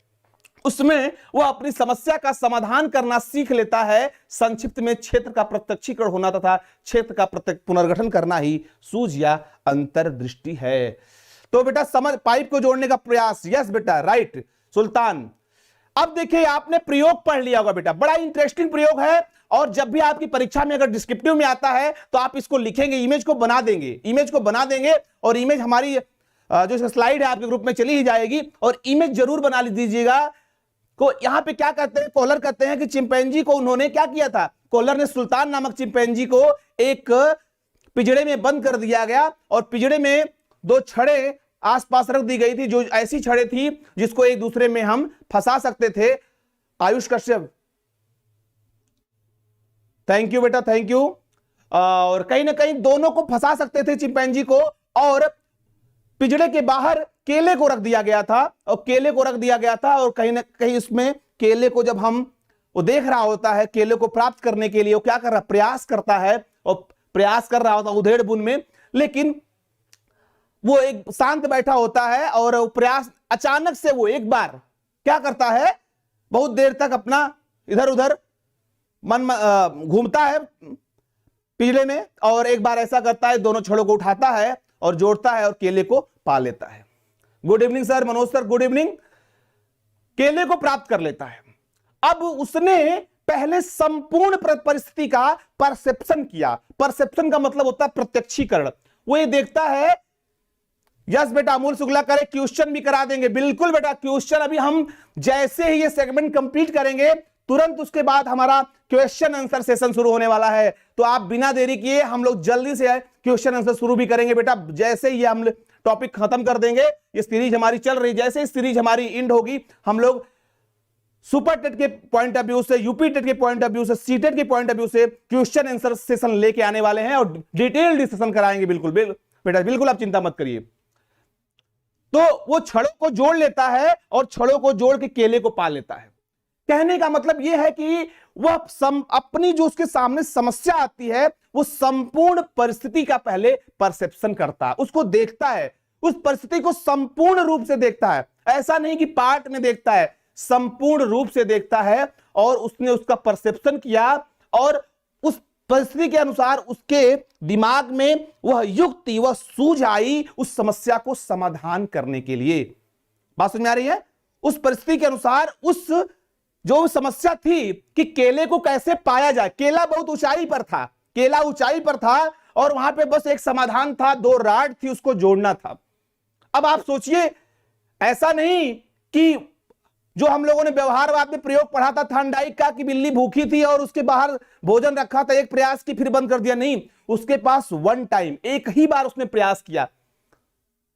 उसमें वह अपनी समस्या का समाधान करना सीख लेता है। संक्षिप्त में क्षेत्र का प्रत्यक्षीकरण होना तथा क्षेत्र का पुनर्गठन करना ही सूझ या अंतर्दृष्टि है। तो बेटा समझ, पाइप को जोड़ने का प्रयास, यस बेटा, राइट सुल्तान। अब देखिए, आपने प्रयोग पढ़ लिया होगा बेटा, बड़ा इंटरेस्टिंग प्रयोग है और जब भी आपकी परीक्षा में अगर डिस्क्रिप्टिव में आता है तो आप इसको लिखेंगे, इमेज को बना देंगे, इमेज को बना देंगे और इमेज हमारी जो स्लाइड है आपके ग्रुप में चली ही जाएगी और इमेज जरूर बना दीजिएगा। को यहां पे क्या कहते हैं, कोहलर कहते हैं कि चिंपैंजी को उन्होंने क्या किया था, कोहलर ने सुल्तान नामक चिंपैंजी को एक पिंजड़े में बंद कर दिया गया और पिंजड़े में 2 छड़े आसपास रख दी गई थी, जो ऐसी छड़े थी जिसको एक दूसरे में हम फंसा सकते थे। आयुष कश्यप, थैंक यू बेटा, थैंक यू। और कहीं ना कहीं दोनों को फंसा सकते थे चिंपैंजी को, और पिंजड़े के बाहर केले को रख दिया गया था और केले को रख दिया गया था और कहीं ना कहीं उसमें केले को जब हम वो देख रहा होता है, केले को प्राप्त करने के लिए वो क्या कर रहा, प्रयास करता है और प्रयास कर रहा होता उधेड़ बुन में, लेकिन वो एक शांत बैठा होता है और प्रयास अचानक से वो एक बार क्या करता है, बहुत देर तक अपना इधर उधर मन घूमता है पिंजरे में और एक बार ऐसा करता है, दोनों छड़ों को उठाता है और जोड़ता है और केले को पा लेता है। Good evening sir, Manoj sir good evening. केले को प्राप्त कर लेता है। अब उसने पहले संपूर्ण परिस्थिति का परसेप्शन किया। परसेप्शन का मतलब होता है प्रत्यक्षीकरण। वो ये देखता है, यस बेटा अमूल शुक्ला करे, क्वेश्चन भी करा देंगे, बिल्कुल बेटा क्वेश्चन अभी हम जैसे ही ये सेगमेंट कंप्लीट करेंगे तुरंत उसके बाद हमारा क्वेश्चन आंसर सेशन शुरू होने वाला है। तो आप बिना देरी किए हम लोग जल्दी से क्वेश्चन आंसर शुरू भी करेंगे बेटा। जैसे ही हम टॉपिक खत्म कर देंगे, ये सीरीज हमारी चल रही, जैसे ही सीरीज हमारी एंड होगी हम लोग सुपर टेट के पॉइंट ऑफ व्यू से, यूपी टेट के पॉइंट ऑफ व्यू से, सीटेट के पॉइंट ऑफ व्यू से क्वेश्चन आंसर सेशन लेके आने वाले हैं और डिटेल डिस्कशन कराएंगे। बिल्कुल बेटा बिल्कुल आप चिंता मत करिए। तो वो छड़ों को जोड़ लेता है और छड़ों को जोड़ के केले को पा लेता है। कहने का मतलब यह है कि वह अपनी जो उसके सामने समस्या आती है वो संपूर्ण परिस्थिति का पहले परसेप्शन करता है, उसको देखता है, उस परिस्थिति को संपूर्ण रूप से देखता है। ऐसा नहीं कि पार्ट में देखता है, संपूर्ण रूप से देखता है और उसने उसका परसेप्शन किया और उस परिस्थिति के अनुसार उसके दिमाग में वह युक्ति, वह सूझ आई उस समस्या को समाधान करने के लिए। बात समझ में आ रही है? उस परिस्थिति के अनुसार उस जो समस्या थी कि केले को कैसे पाया जाए। केला बहुत ऊंचाई पर था, केला ऊंचाई पर था और वहां पे बस एक समाधान था, 2 राड थी, उसको जोड़ना था। अब आप सोचिए, ऐसा नहीं कि जो हम लोगों ने व्यवहारवाद में प्रयोग पढ़ा था थॉर्नडाइक का कि बिल्ली भूखी थी और उसके बाहर भोजन रखा था, एक प्रयास की फिर बंद कर दिया। नहीं, उसके पास वन टाइम, एक ही बार उसने प्रयास किया,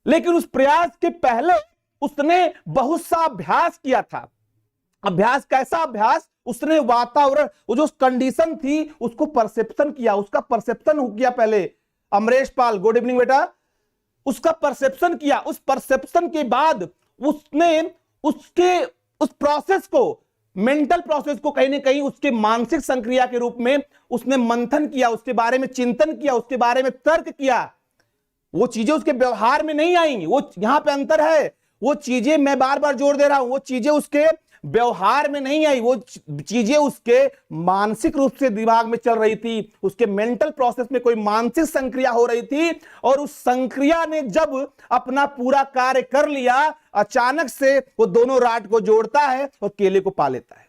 लेकिन उस प्रयास के पहले उसने बहुत सा अभ्यास किया था। अभ्यास कैसा अभ्यास? उसने वातावरण, वो जो कंडीशन थी उसको परसेप्शन किया, उसका परसेप्शन किया पहले। अमरेश पाल गुड इवनिंग बेटा। उसका परसेप्शन किया, उस परसेप्शन के बाद उसने उसके उस प्रोसेस को, मेंटल प्रोसेस को कहीं ना कहीं उसके मानसिक संक्रिया के रूप में उसने मंथन किया, उसके बारे में चिंतन किया, उसके बारे में तर्क किया। वो चीजें उसके व्यवहार में नहीं आई, वो यहां पे अंतर है। वो चीजें, मैं बार बार जोर दे रहा हूं, वो चीजें उसके व्यवहार में नहीं आई, वो चीजें उसके मानसिक रूप से दिमाग में चल रही थी, उसके मेंटल प्रोसेस में कोई मानसिक संक्रिया हो रही थी और उस संक्रिया ने जब अपना पूरा कार्य कर लिया, अचानक से वो दोनों राड को जोड़ता है और केले को पा लेता है।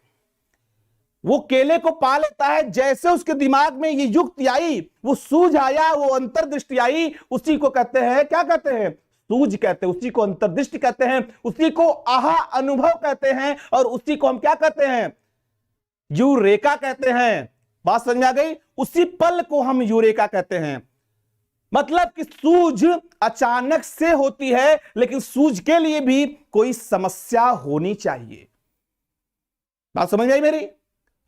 वो केले को पा लेता है, जैसे उसके दिमाग में ये युक्ति आई, वो सूझ आया, वो अंतर्दृष्टि आई, उसी को कहते हैं, क्या कहते हैं? सूझ कहते हैं, उसी को अंतर्दृष्टि कहते हैं, उसी को आहा अनुभव कहते हैं और उसी को हम क्या कहते हैं? यूरेका कहते हैं। बात समझ में आ गई? उसी पल को हम यूरेका कहते हैं। मतलब कि सूझ अचानक से होती है, लेकिन सूझ के लिए भी कोई समस्या होनी चाहिए। बात समझ में आई मेरी?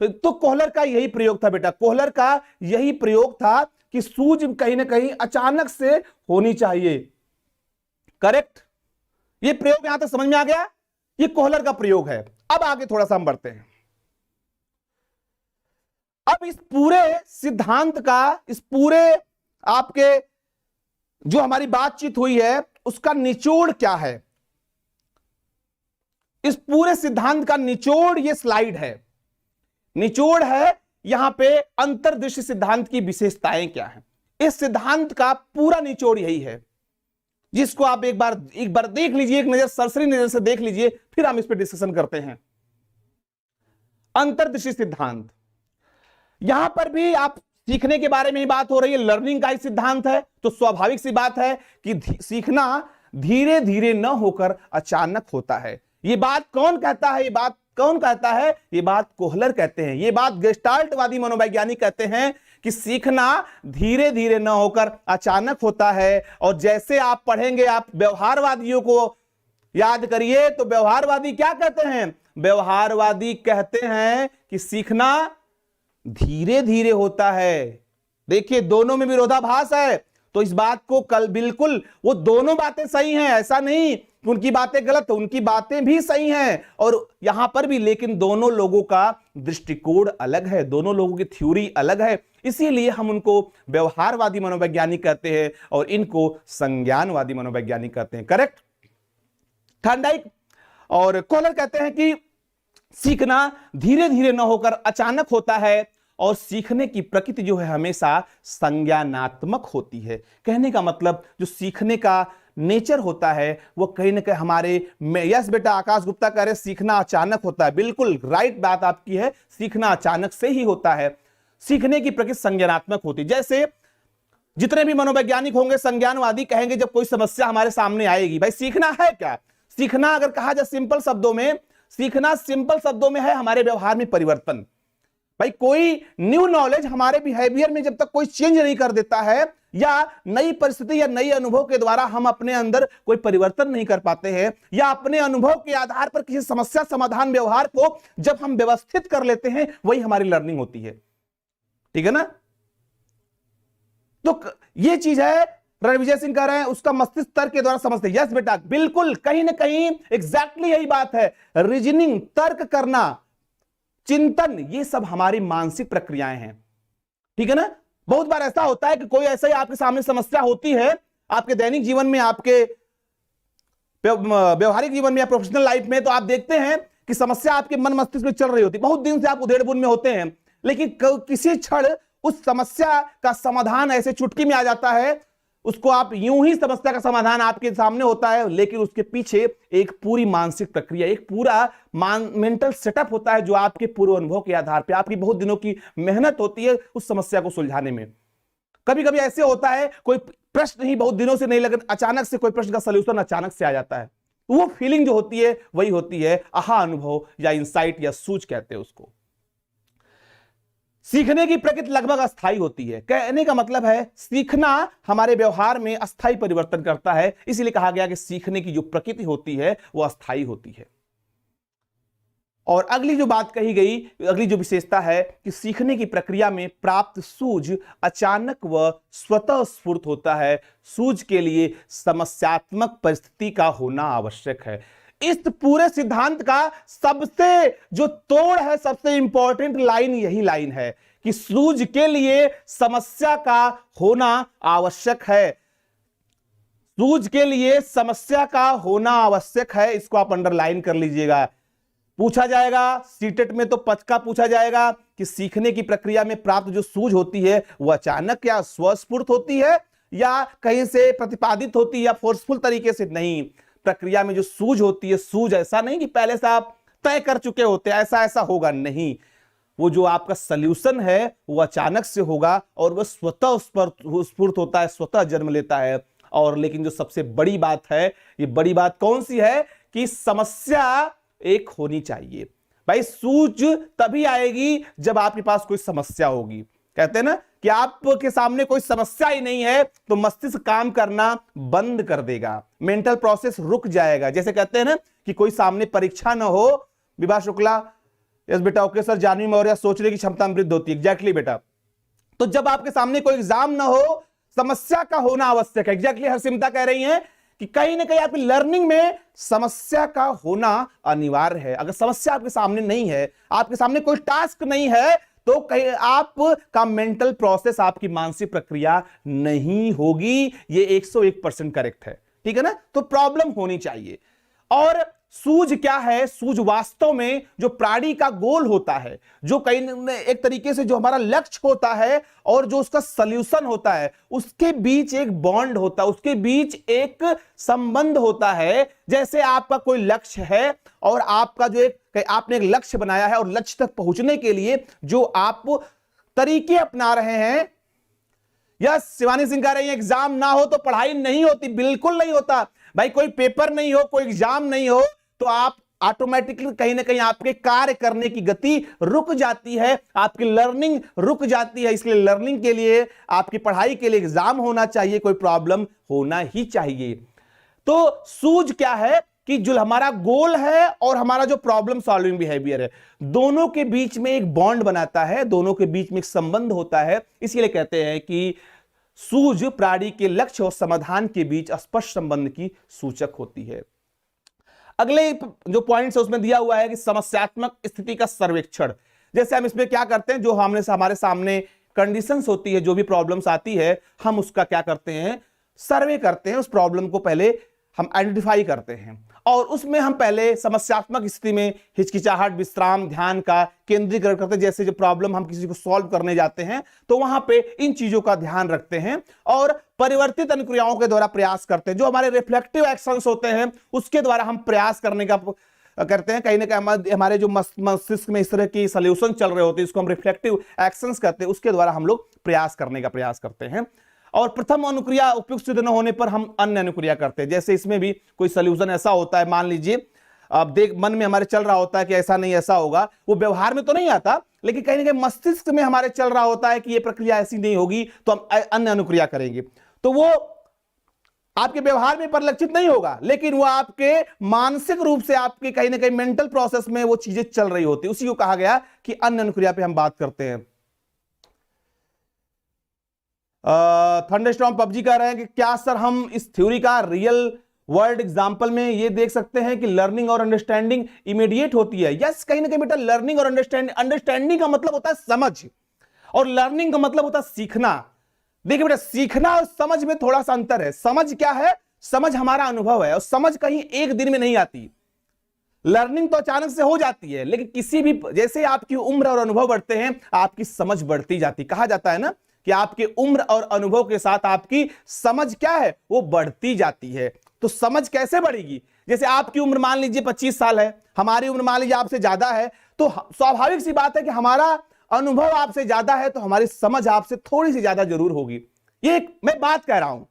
तो कोहलर का यही प्रयोग था बेटा, कोहलर का यही प्रयोग था कि सूझ कहीं ना कहीं अचानक से होनी चाहिए। करेक्ट? ये प्रयोग यहां तक समझ में आ गया? ये कोहलर का प्रयोग है। अब आगे थोड़ा सा हम बढ़ते हैं। अब इस पूरे सिद्धांत का, इस पूरे आपके जो हमारी बातचीत हुई है उसका निचोड़ क्या है? इस पूरे सिद्धांत का निचोड़ ये स्लाइड है। निचोड़ है यहां पे अंतर्दृष्टि सिद्धांत की विशेषताएं क्या है। इस सिद्धांत का पूरा निचोड़ यही है, जिसको आप एक बार देख लीजिए, एक नजर, सरसरी नजर से देख लीजिए, फिर हम इस पर डिस्कशन करते हैं। अंतर्दृष्टि सिद्धांत, यहां पर भी आप सीखने के बारे में ही बात हो रही है, लर्निंग का ही सिद्धांत है, तो स्वाभाविक सी बात है कि सीखना धीरे धीरे न होकर अचानक होता है। ये बात कौन कहता है? ये बात कौन कहता है? ये बात कोहलर कहते हैं, ये बात गेस्टाल्टवादी मनोवैज्ञानिक कहते हैं कि सीखना धीरे धीरे न होकर अचानक होता है। और जैसे आप पढ़ेंगे, आप व्यवहारवादियों को याद करिए, तो व्यवहारवादी क्या कहते हैं? व्यवहारवादी कहते हैं कि सीखना धीरे धीरे होता है। देखिए, दोनों में विरोधाभास है, तो इस बात को कल बिल्कुल, वो दोनों बातें सही हैं, ऐसा नहीं कि उनकी बातें गलत है, उनकी बातें भी सही हैं और यहां पर भी, लेकिन दोनों लोगों का दृष्टिकोण अलग है, दोनों लोगों की थ्योरी अलग है, इसीलिए हम उनको व्यवहारवादी मनोवैज्ञानिक कहते हैं और इनको संज्ञानवादी मनोवैज्ञानिक कहते हैं। करेक्ट? थॉर्नडाइक और कोहलर कहते हैं कि सीखना धीरे धीरे न होकर अचानक होता है और सीखने की प्रकृति जो है हमेशा संज्ञानात्मक होती है। कहने का मतलब जो सीखने का नेचर होता है वो कहीं ना कहीं हमारे यस बेटा आकाश गुप्ता कह रहे सीखना अचानक होता है। बिल्कुल राइट बात आपकी है, सीखना अचानक से ही होता है। सीखने की प्रकृति संज्ञानात्मक होती है। जैसे जितने भी मनोवैज्ञानिक होंगे, संज्ञानवादी कहेंगे जब कोई समस्या हमारे सामने आएगी, भाई सीखना है क्या? सीखना अगर कहा जाए सिंपल शब्दों में, सीखना सिंपल शब्दों में है हमारे व्यवहार में परिवर्तन। भाई कोई न्यू नॉलेज हमारे बिहेवियर में जब तक कोई चेंज नहीं कर देता है या नई परिस्थिति या नई अनुभव के द्वारा हम अपने अंदर कोई परिवर्तन नहीं कर पाते हैं या अपने अनुभव के आधार पर किसी समस्या समाधान व्यवहार को जब हम व्यवस्थित कर लेते हैं, वही हमारी लर्निंग होती है। ठीक है ना? तो ये चीज है, रणविजय सिंह कह रहे हैं उसका मस्तिष्क तर्क के द्वारा समझते हैं। यस बेटा बिल्कुल, कहीं ना कहीं एग्जैक्टली यही बात है। रीजनिंग, तर्क करना, चिंतन, ये सब हमारी मानसिक प्रक्रियाएं हैं। ठीक है ना? बहुत बार ऐसा होता है कि कोई ऐसा ही आपके सामने समस्या होती है, आपके दैनिक जीवन में, आपके व्यवहारिक जीवन में या प्रोफेशनल लाइफ में, तो आप देखते हैं कि समस्या आपके मन मस्तिष्क में चल रही होती है, बहुत दिन से आप उधेड़-बुन में होते हैं, लेकिन किसी क्षण उस समस्या का समाधान ऐसे चुटकी में आ जाता है, उसको आप यूं ही समस्या का समाधान आपके सामने होता है, लेकिन उसके पीछे एक पूरी मानसिक प्रक्रिया, एक पूरा मेंटल सेटअप होता है जो आपके पूर्व अनुभव के आधार पर, आपकी बहुत दिनों की मेहनत होती है उस समस्या को सुलझाने में। कभी कभी ऐसे होता है कोई प्रश्न ही बहुत दिनों से नहीं लगा, अचानक से कोई प्रश्न का सलूशन अचानक से आ जाता है, वो फीलिंग जो होती है वही होती है आहा अनुभव या इंसाइट या सूझ कहते हैं उसको। सीखने की प्रकृति लगभग अस्थायी होती है। कहने का मतलब है सीखना हमारे व्यवहार में अस्थायी परिवर्तन करता है, इसीलिए कहा गया कि सीखने की जो प्रकृति होती है वो अस्थायी होती है। और अगली जो बात कही गई, अगली जो विशेषता है कि सीखने की प्रक्रिया में प्राप्त सूझ अचानक व स्वतः स्फूर्त होता है। सूझ के लिए समस्यात्मक परिस्थिति का होना आवश्यक है। इस पूरे सिद्धांत का सबसे जो तोड़ है, सबसे इंपॉर्टेंट लाइन यही लाइन है कि सूझ के लिए समस्या का होना आवश्यक है। सूझ के लिए समस्या का होना आवश्यक है, इसको आप अंडरलाइन कर लीजिएगा। पूछा जाएगा सीटेट में तो पक्का पूछा जाएगा कि सीखने की प्रक्रिया में प्राप्त जो सूझ होती है वह अचानक या स्वस्फूर्त होती है या कहीं से प्रतिपादित होती है या फोर्सफुल तरीके से। नहीं, प्रक्रिया में जो सूझ होती है, सूझ ऐसा नहीं कि पहले से आप तय कर चुके होते हैं ऐसा ऐसा होगा, नहीं, वो जो आपका सल्यूशन है वो अचानक से होगा और वह स्वतः स्फूर्त होता है, स्वतः जन्म लेता है। और लेकिन जो सबसे बड़ी बात है, ये बड़ी बात कौन सी है कि समस्या एक होनी चाहिए। भाई सूझ तभी आएगी जब आपके पास कोई समस्या होगी। कहते हैं ना कि आपके सामने कोई समस्या ही नहीं है तो मस्तिष्क काम करना बंद कर देगा, मेंटल प्रोसेस रुक जाएगा। जैसे कहते हैं ना कि कोई सामने परीक्षा ना हो, विभा शुक्ला, यस बेटा, ओके सर, जानवी मौर्य, सोचने की क्षमता वृद्धि होती है। एग्जैक्टली बेटा, तो जब आपके सामने कोई एग्जाम ना हो, समस्या का होना आवश्यक है। एग्जैक्टली हरसिमता कह रही हैं कि कहीं ना कहीं आपकी लर्निंग में समस्या का होना अनिवार्य है। अगर समस्या आपके सामने नहीं है, आपके सामने कोई टास्क नहीं है, तो कहीं आपका मेंटल प्रोसेस, आपकी मानसिक प्रक्रिया नहीं होगी। ये 101% करेक्ट है। ठीक है ना? तो प्रॉब्लम होनी चाहिए। और सूझ क्या है? सूझ वास्तव में जो प्राणी का गोल होता है, जो कहीं एक तरीके से जो हमारा लक्ष्य होता है और जो उसका सल्यूशन होता है, उसके बीच एक बॉन्ड होता है, उसके बीच एक संबंध होता है। जैसे आपका कोई लक्ष्य है और आपका जो आपने एक लक्ष्य बनाया है और लक्ष्य तक पहुंचने के लिए जो आप तरीके अपना रहे हैं। यस, शिवानी सिंह कह रही है एग्जाम ना हो तो पढ़ाई नहीं होती। बिल्कुल नहीं होता भाई। कोई पेपर नहीं हो, कोई एग्जाम नहीं हो तो आप ऑटोमेटिकली कहीं ना कहीं आपके कार्य करने की गति रुक जाती है, आपकी लर्निंग रुक जाती है। इसलिए लर्निंग के लिए, आपकी पढ़ाई के लिए एग्जाम होना चाहिए, कोई प्रॉब्लम होना ही चाहिए। तो सूझ क्या है कि जो हमारा गोल है और हमारा जो प्रॉब्लम सॉल्विंग बिहेवियर है, दोनों के बीच में एक बॉन्ड बनाता है, दोनों के बीच में एक संबंध होता है। इसलिए कहते हैं कि सूझ प्राणी के लक्ष्य और समाधान के बीच स्पष्ट संबंध की सूचक होती है। अगले जो पॉइंट्स है उसमें दिया हुआ है कि समस्यात्मक स्थिति का सर्वेक्षण। जैसे हम इसमें क्या करते हैं, जो हमारे सामने कंडीशंस होती है, जो भी प्रॉब्लम्स आती है, हम उसका क्या करते हैं, सर्वे करते हैं। उस प्रॉब्लम को पहले हम आइडेंटिफाई करते हैं और उसमें हम पहले समस्यात्मक स्थिति में हिचकिचाहट, विश्राम, ध्यान का केंद्रीकरण करते हैं। जैसे जो प्रॉब्लम हम किसी को सॉल्व करने जाते हैं तो वहां पे इन चीजों का ध्यान रखते हैं और परिवर्तित अनुक्रियाओं के द्वारा प्रयास करते हैं। जो हमारे रिफ्लेक्टिव एक्शंस होते हैं उसके द्वारा हम प्रयास करने का करते हैं। कहीं ना कहीं हमारे जो मस्तिष्क में इस तरह की सॉल्यूशन चल रहे होते हैं, इसको हम रिफ्लेक्टिव एक्शंस कहते हैं, उसके द्वारा हम लोग प्रयास करने का प्रयास करते हैं। और प्रथम अनुक्रिया उपयुक्त सिद्ध न होने पर हम अन्य अनुक्रिया करते हैं। जैसे इसमें भी कोई सॉल्यूशन ऐसा होता है, मान लीजिए अब देख मन में हमारे चल रहा होता है कि ऐसा नहीं ऐसा होगा, वो व्यवहार में तो नहीं आता लेकिन कहीं ना कहीं मस्तिष्क में हमारे चल रहा होता है कि ये प्रक्रिया ऐसी नहीं होगी तो हम अन्य अनुक्रिया करेंगे। तो वो आपके व्यवहार में परिलक्षित नहीं होगा लेकिन वो आपके मानसिक रूप से आपके कहीं ना कहीं मेंटल प्रोसेस में वो चीजें चल रही होती है। उसी को कहा गया कि अन्य अनुक्रिया पे हम बात करते हैं। थंडरस्टॉर्म पबजी कह रहे हैं कि क्या सर हम इस थ्योरी का रियल वर्ल्ड एग्जांपल में ये देख सकते हैं कि लर्निंग और अंडरस्टैंडिंग इमीडिएट होती है? यस, कहीं ना कहीं बेटा लर्निंग और अंडरस्टैंडिंग का मतलब होता है समझ और लर्निंग का मतलब होता है सीखना। देखिए बेटा, सीखना और समझ में थोड़ा सा अंतर है। समझ क्या है? समझ हमारा अनुभव है और समझ कहीं एक दिन में नहीं आती। लर्निंग तो अचानक से हो जाती है लेकिन किसी भी जैसे आपकी उम्र और अनुभव बढ़ते हैं आपकी समझ बढ़ती जाती। कहा जाता है ना कि आपकी उम्र और अनुभव के साथ आपकी समझ क्या है? वो बढ़ती जाती है। तो समझ कैसे बढ़ेगी? जैसे आपकी उम्र मान लीजिए 25 साल है, हमारी उम्र मान लीजिए आपसे ज्यादा है, तो स्वाभाविक सी बात है कि हमारा अनुभव आपसे ज्यादा है तो हमारी समझ आपसे थोड़ी सी ज्यादा जरूर होगी। ये मैं बात कह रहा हूं,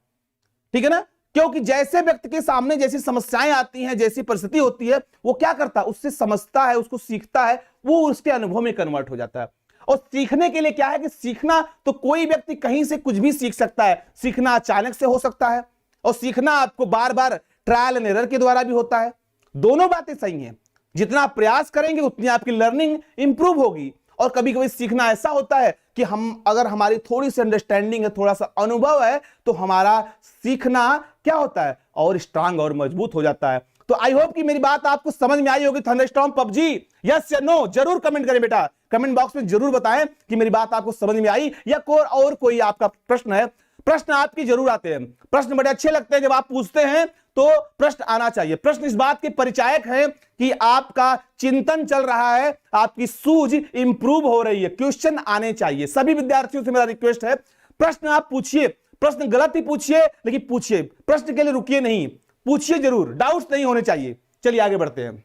ठीक है ना? क्योंकि जैसे व्यक्ति के सामने जैसी समस्याएं आती हैं, जैसी परिस्थिति होती है, वो क्या करता है? उससे समझता है, उसको सीखता है, वो उसके अनुभव में कन्वर्ट हो जाता है। और सीखने के लिए क्या है कि सीखना तो कोई व्यक्ति कहीं से कुछ भी सीख सकता है। सीखना अचानक से हो सकता है और सीखना आपको बार बार ट्रायल एंड एरर के द्वारा भी होता है। दोनों बातें सही हैं। जितना आप प्रयास करेंगे उतनी आपकी लर्निंग इंप्रूव होगी। और कभी कभी सीखना ऐसा होता है कि हम अगर हमारी थोड़ी सी अंडरस्टैंडिंग है, थोड़ा सा अनुभव है, तो हमारा सीखना क्या होता है? और स्ट्रांग और मजबूत हो जाता है। तो आई होप कि मेरी बात आपको समझ में आई होगी। थंडरस्टॉर्म पबजी यस या नो जरूर कमेंट करें बेटा, कमेंट बॉक्स में जरूर बताएं कि मेरी बात आपको समझ में आई या कोई आपका प्रश्न है। प्रश्न आपकी जरूर आते हैं, प्रश्न बड़े अच्छे लगते हैं जब आप पूछते हैं, तो प्रश्न आना चाहिए। प्रश्न इस बात के परिचायक है कि आपका चिंतन चल रहा है, आपकी सूझ इंप्रूव हो रही है। क्वेश्चन आने चाहिए। सभी विद्यार्थियों से मेरा रिक्वेस्ट है, प्रश्न आप पूछिए, प्रश्न गलत ही पूछिए लेकिन पूछिए, प्रश्न के लिए रुकिए नहीं, पूछिए जरूर, डाउट्स नहीं होने चाहिए। चलिए आगे बढ़ते हैं।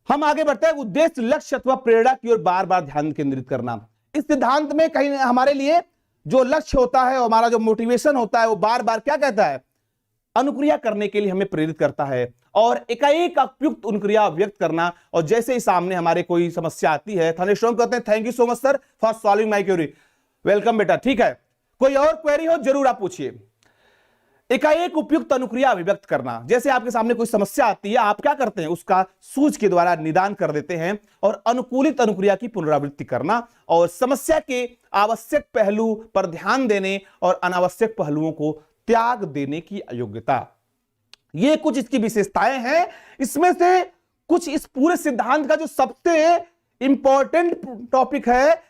हम आगे बढ़ते हैं। उद्देश्य, लक्ष्य अथवा प्रेरणा की ओर बार बार ध्यान केंद्रित करना। इस सिद्धांत में कहीं हमारे लिए जो लक्ष्य होता है, हमारा जो मोटिवेशन होता है, वो बार बार क्या कहता है? अनुक्रिया करने के लिए हमें प्रेरित करता है और एकाएक उपयुक्त अनुक्रिया व्यक्त करना। और जैसे ही सामने हमारे कोई समस्या आती है, थंडरस्टॉर्म कहते हैं thank you so much sir for solving my query. Welcome बेटा, ठीक है। कोई और क्वेरी हो जरूर आप पूछिए। एकाएक उपयुक्त अनुक्रिया अभिव्यक्त करना। जैसे आपके सामने कोई समस्या आती है, आप क्या करते हैं? उसका सूझ के द्वारा निदान कर देते हैं और अनुकूलित अनुक्रिया की पुनरावृत्ति करना और समस्या के आवश्यक पहलू पर ध्यान देने और अनावश्यक पहलुओं को त्याग देने की योग्यता। ये कुछ इसकी विशेषताएं हैं। इसमें से कुछ इस पूरे सिद्धांत का जो सबसे इंपॉर्टेंट टॉपिक है,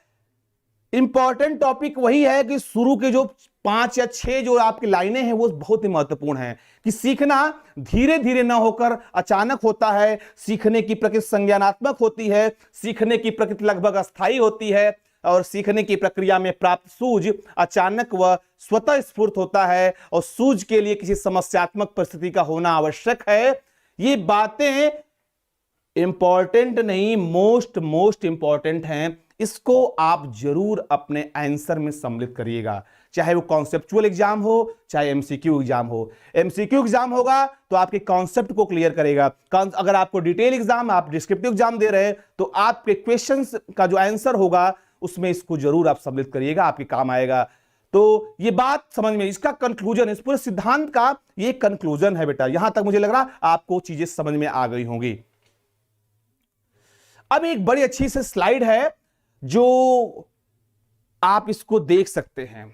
इंपॉर्टेंट टॉपिक वही है कि शुरू के जो 5 या 6 जो आपकी लाइनें हैं वो बहुत ही महत्वपूर्ण है कि सीखना धीरे धीरे ना होकर अचानक होता है। सीखने की प्रकृति संज्ञानात्मक होती है, सीखने की प्रकृति लगभग अस्थायी होती है और सीखने की प्रक्रिया में प्राप्त सूझ अचानक व स्वतः स्फूर्त होता है और सूझ के लिए किसी समस्यात्मक परिस्थिति का होना आवश्यक है। ये बातें इंपॉर्टेंट नहीं, मोस्ट इंपॉर्टेंट हैं। इसको आप जरूर अपने आंसर में सम्मिलित करिएगा, चाहे वो कॉन्सेप्चुअल एग्जाम हो चाहे एमसीक्यू एग्जाम हो। एमसीक्यू एग्जाम होगा तो आपके कॉन्सेप्ट को क्लियर करेगा। अगर आपको डिटेल एग्जाम, आप डिस्क्रिप्टिव एग्जाम दे रहे हैं तो आपके क्वेश्चंस का जो आंसर होगा उसमें इसको जरूर आप सम्मिलित करिएगा, आपके काम आएगा। तो ये बात समझ में, इसका कंक्लूजन, इस पूरे सिद्धांत का ये कंक्लूजन है बेटा। यहां तक मुझे लग रहा आपको चीजें समझ में आ गई होंगी। अब एक बड़ी अच्छी सी स्लाइड है जो आप इसको देख सकते हैं,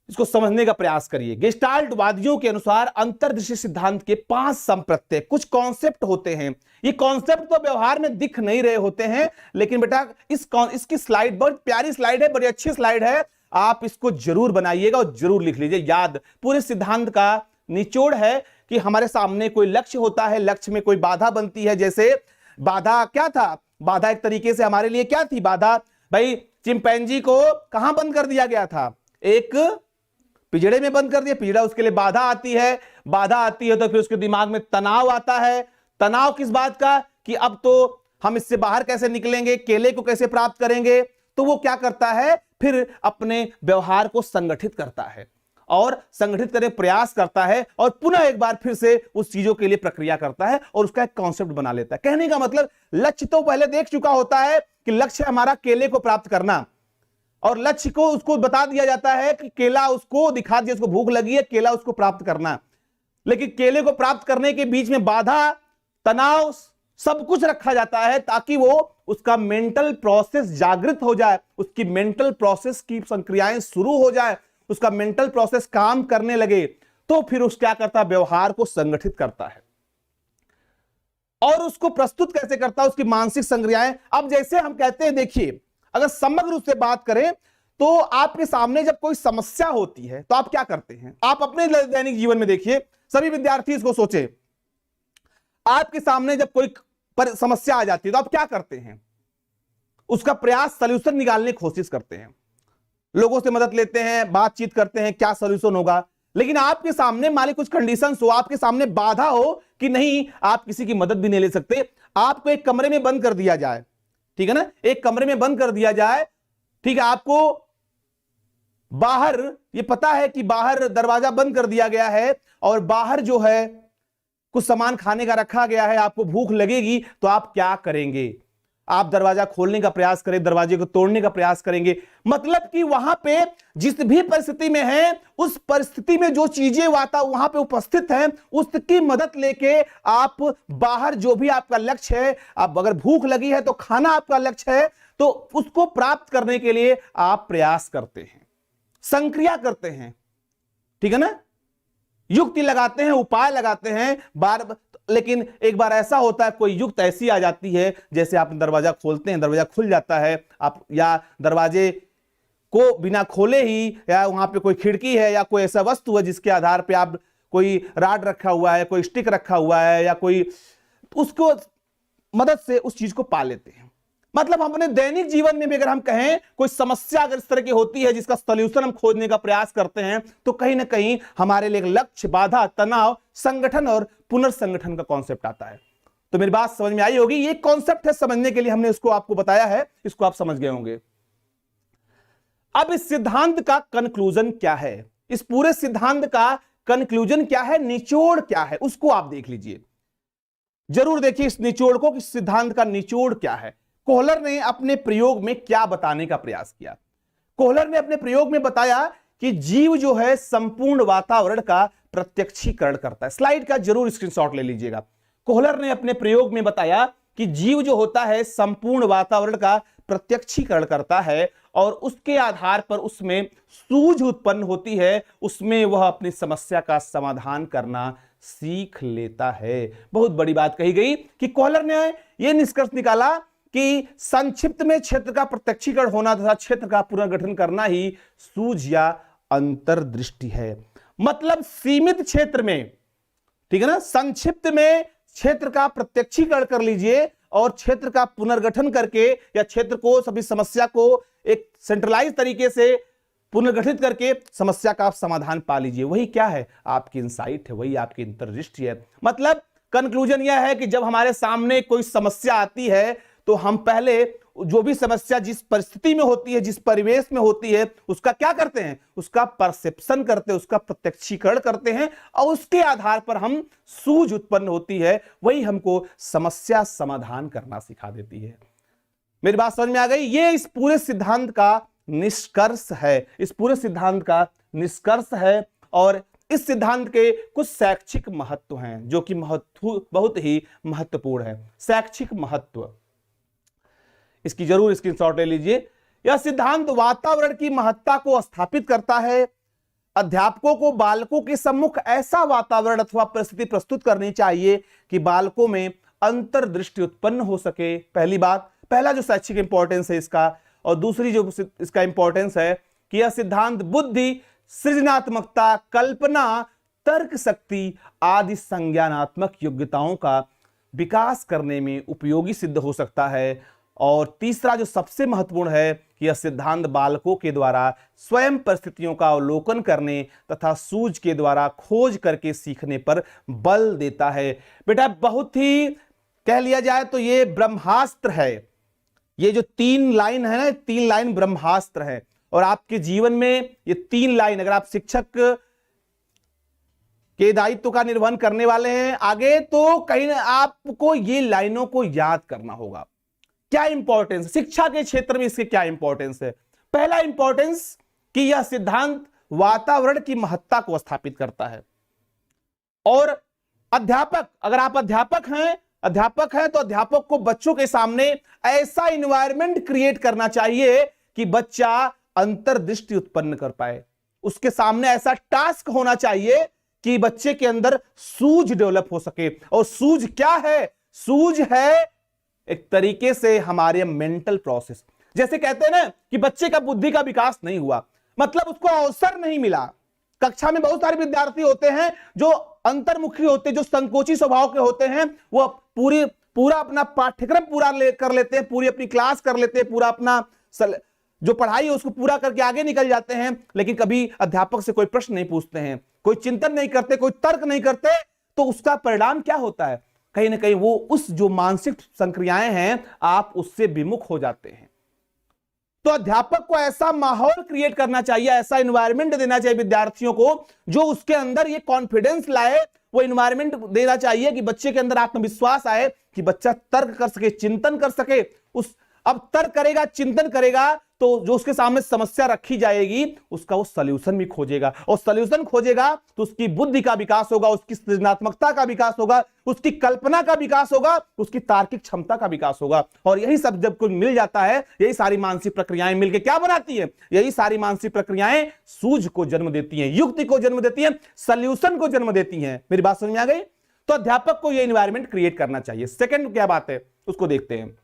इसको समझने का प्रयास करिए। गेस्टाल्ट वादियों के अनुसार अंतर्दृष्टि सिद्धांत के 5 संप्रत्यय कुछ कॉन्सेप्ट होते हैं। ये कॉन्सेप्ट तो व्यवहार में दिख नहीं रहे होते हैं, लेकिन बेटा इसकी स्लाइड बहुत प्यारी स्लाइड है, बड़ी अच्छी स्लाइड है। आप इसको जरूर बनाइएगा और जरूर लिख लीजिए। याद, पूरे सिद्धांत का निचोड़ है कि हमारे सामने कोई लक्ष्य होता है, लक्ष्य में कोई बाधा बनती है। जैसे बाधा क्या था, बाधा एक तरीके से हमारे लिए क्या थी, बाधा भाई चिंपैंजी को कहां बंद कर दिया गया था, एक पिंजड़े में बंद कर दिया, पिंजड़ा उसके लिए बाधा आती है, बाधा आती है तो फिर उसके दिमाग में तनाव आता है। तनाव किस बात का, कि अब तो हम इससे बाहर कैसे निकलेंगे, केले को कैसे प्राप्त करेंगे। तो वो क्या करता है, फिर अपने व्यवहार को संगठित करता है और संगठित करने प्रयास करता है और पुनः एक बार फिर से उस चीजों के लिए प्रक्रिया करता है और उसका एक कॉन्सेप्ट बना लेता है। कहने का मतलब लक्ष्य तो पहले देख चुका होता है कि लक्ष्य हमारा केले को प्राप्त करना, और लक्ष्य को उसको बता दिया जाता है कि केला उसको दिखा दिया, उसको भूख लगी है, केला उसको प्राप्त करना। लेकिन केले को प्राप्त करने के बीच में बाधा, तनाव, सब कुछ रखा जाता है ताकि वो उसका मेंटल प्रोसेस जागृत हो जाए, उसकी मेंटल प्रोसेस की संक्रियाएं शुरू हो जाए, उसका मेंटल प्रोसेस काम करने लगे। तो फिर उस क्या करता है, व्यवहार को संगठित करता है और उसको प्रस्तुत कैसे करता है, उसकी मानसिक संक्रियाएं। अब जैसे हम कहते हैं, देखिए अगर समग्र रूप से बात करें तो आपके सामने जब कोई समस्या होती है तो आप क्या करते हैं, आप अपने दैनिक जीवन में देखिए, सभी विद्यार्थी इसको सोचे, आपके सामने जब कोई समस्या आ जाती है तो आप क्या करते हैं, उसका प्रयास सॉल्यूशन निकालने की कोशिश करते हैं, लोगों से मदद लेते हैं, बातचीत करते हैं क्या सॉल्यूशन होगा। लेकिन आपके सामने मान ली कुछ कंडीशंस हो, आपके सामने बाधा हो कि नहीं आप किसी की मदद भी नहीं ले सकते, आपको एक कमरे में बंद कर दिया जाए, ठीक है ना, एक कमरे में बंद कर दिया जाए, ठीक है, आपको बाहर ये पता है कि बाहर दरवाजा बंद कर दिया गया है और बाहर जो है कुछ सामान खाने का रखा गया है, आपको भूख लगेगी तो आप क्या करेंगे, आप दरवाजा खोलने का प्रयास करें, दरवाजे को तोड़ने का प्रयास करेंगे। मतलब कि वहां पे जिस भी परिस्थिति में है, उस परिस्थिति में जो चीजें वहां पे उपस्थित हैं उसकी मदद लेके आप बाहर जो भी आपका लक्ष्य है, आप अगर भूख लगी है तो खाना आपका लक्ष्य है, तो उसको प्राप्त करने के लिए आप प्रयास करते हैं, संक्रिया करते हैं, ठीक है ना, युक्ति लगाते हैं, उपाय लगाते हैं बार। लेकिन एक बार ऐसा होता है, कोई युक्त ऐसी आ जाती है, जैसे आप दरवाजा खोलते हैं, दरवाजा खुल जाता है, आप या दरवाजे को बिना खोले ही, या वहां पे कोई खिड़की है या कोई ऐसा वस्तु है जिसके आधार पे आप कोई राड रखा हुआ है, कोई स्टिक रखा हुआ है या कोई, उसको मदद से उस चीज को पा लेते हैं। मतलब हम अपने दैनिक जीवन में भी अगर हम कहें कोई समस्या अगर इस तरह की होती है जिसका सॉल्यूशन हम खोजने का प्रयास करते हैं, तो कहीं ना कहीं हमारे लिए लक्ष्य, बाधा, तनाव, संगठन और पुनर्संगठन का कॉन्सेप्ट आता है। तो मेरी बात समझ में आई होगी, ये कॉन्सेप्ट है, समझने के लिए हमने इसको आपको बताया है, इसको आप समझ गए होंगे। अब इस सिद्धांत का कंक्लूजन क्या है, इस पूरे सिद्धांत का कंक्लूजन क्या है, निचोड़ क्या है, उसको आप देख लीजिए, जरूर देखिए इस निचोड़ को, इस सिद्धांत का निचोड़ क्या है। कोहलर ने अपने प्रयोग में क्या बताने का प्रयास किया, कोहलर ने अपने प्रयोग में बताया कि जीव जो है संपूर्ण वातावरण का प्रत्यक्षीकरण करता है। स्लाइड का जरूर स्क्रीनशॉट ले लीजिएगा। कोहलर ने अपने प्रयोग में बताया कि जीव जो होता है संपूर्ण वातावरण का प्रत्यक्षीकरण करता है और उसके आधार पर उसमें सूझ उत्पन्न होती है, उसमें वह अपनी समस्या का समाधान करना सीख लेता है। बहुत बड़ी बात कही गई कि कोहलर ने यह निष्कर्ष निकाला कि संक्षिप्त में क्षेत्र का प्रत्यक्षीकरण होना तथा क्षेत्र का पुनर्गठन करना ही सूझ या अंतर्दृष्टि है। मतलब सीमित क्षेत्र में, ठीक है ना, संक्षिप्त में क्षेत्र का प्रत्यक्षीकरण कर लीजिए और क्षेत्र का पुनर्गठन करके या क्षेत्र को, सभी समस्या को एक सेंट्रलाइज तरीके से पुनर्गठित करके समस्या का आप समाधान पा लीजिए। वही क्या है, आपकी इंसाइट है, वही आपकी अंतर्दृष्टि है। मतलब कंक्लूजन यह है कि जब हमारे सामने कोई समस्या आती है तो हम पहले जो भी समस्या जिस परिस्थिति में होती है, जिस परिवेश में होती है, उसका क्या करते हैं, उसका परसेप्शन करते हैं, उसका प्रत्यक्षीकरण करते हैं और उसके आधार पर हम सूझ उत्पन्न होती है, वही हमको समस्या समाधान करना सिखा देती है। मेरी बात समझ में आ गई? ये इस पूरे सिद्धांत का निष्कर्ष है, इस पूरे सिद्धांत का निष्कर्ष है। और इस सिद्धांत के कुछ शैक्षिक महत्व हैं जो कि बहुत ही महत्वपूर्ण है। शैक्षिक महत्व, इसकी जरूर स्क्रीनशॉट ले लीजिए। यह सिद्धांत वातावरण की महत्ता को स्थापित करता है। अध्यापकों को बालकों के सम्मुख ऐसा वातावरण अथवा परिस्थिति प्रस्तुत करनी चाहिए कि बालकों में अंतर्दृष्टि उत्पन्न हो सके। पहली बात, पहला जो शैक्षिक इंपॉर्टेंस है इसका, और दूसरी जो इसका इंपॉर्टेंस है कि यह सिद्धांत बुद्धि, सृजनात्मकता, कल्पना, तर्क शक्ति आदि संज्ञानात्मक योग्यताओं का विकास करने में उपयोगी सिद्ध हो सकता है। और तीसरा जो सबसे महत्वपूर्ण है कि यह सिद्धांत बालकों के द्वारा स्वयं परिस्थितियों का अवलोकन करने तथा सूझ के द्वारा खोज करके सीखने पर बल देता है। बेटा बहुत ही कह लिया जाए तो ये ब्रह्मास्त्र है। ये जो 3 लाइन है ना, 3 लाइन ब्रह्मास्त्र है। और आपके जीवन में ये 3 लाइन, अगर आप शिक्षक के दायित्व का निर्वहन करने वाले हैं आगे, तो कहीं ना आपको ये लाइनों को याद करना होगा। क्या इंपॉर्टेंस शिक्षा के क्षेत्र में, इसके क्या इंपॉर्टेंस है? पहला इंपॉर्टेंस कि यह सिद्धांत वातावरण की महत्ता को स्थापित करता है। और अध्यापक, अगर आप अध्यापक हैं तो अध्यापक को बच्चों के सामने ऐसा एनवायरनमेंट क्रिएट करना चाहिए कि बच्चा अंतर्दृष्टि उत्पन्न कर पाए। उसके सामने ऐसा टास्क होना चाहिए कि बच्चे के अंदर सूझ डेवलप हो सके। और सूझ क्या है? सूझ है एक तरीके से हमारे मेंटल प्रोसेस। जैसे कहते हैं ना कि बच्चे का बुद्धि का विकास नहीं हुआ, मतलब उसको अवसर नहीं मिला। कक्षा में बहुत सारे विद्यार्थी होते हैं जो अंतर्मुखी होते हैं, जो संकोची स्वभाव के होते हैं। वो पूरा अपना पाठ्यक्रम पूरा कर लेते हैं, पूरी अपनी क्लास कर लेते हैं, पूरा अपना जो पढ़ाई है उसको पूरा करके आगे निकल जाते हैं, लेकिन कभी अध्यापक से कोई प्रश्न नहीं पूछते हैं, कोई चिंतन नहीं करते, कोई तर्क नहीं करते। तो उसका परिणाम क्या होता है? कहीं ना कहीं वो उस जो मानसिक संक्रियाएं हैं आप उससे विमुख हो जाते हैं। तो अध्यापक को ऐसा माहौल क्रिएट करना चाहिए, ऐसा एनवायरनमेंट देना चाहिए विद्यार्थियों को जो उसके अंदर ये कॉन्फिडेंस लाए। वो एनवायरनमेंट देना चाहिए कि बच्चे के अंदर आत्मविश्वास आए, कि बच्चा तर्क कर सके, चिंतन कर सके। अब तर्क करेगा, चिंतन करेगा, तो जो उसके सामने समस्या रखी जाएगी उसका वो सॉल्यूशन भी खोजेगा। और सॉल्यूशन खोजेगा तो उसकी बुद्धि का विकास होगा, उसकी सृजनात्मकता का विकास होगा, उसकी कल्पना का विकास होगा, उसकी तार्किक क्षमता का विकास होगा। और यही सब जब कुछ मिल जाता है, यही सारी मानसिक प्रक्रियाएं मिलकर क्या बनाती है? यही सारी मानसिक प्रक्रियाएं सूझ को जन्म देती हैं, युक्ति को जन्म देती हैं, सॉल्यूशन को जन्म देती हैं। मेरी बात समझ में आ गई? तो अध्यापक को यह एनवायरनमेंट क्रिएट करना चाहिए। सेकंड क्या बात है उसको देखते हैं।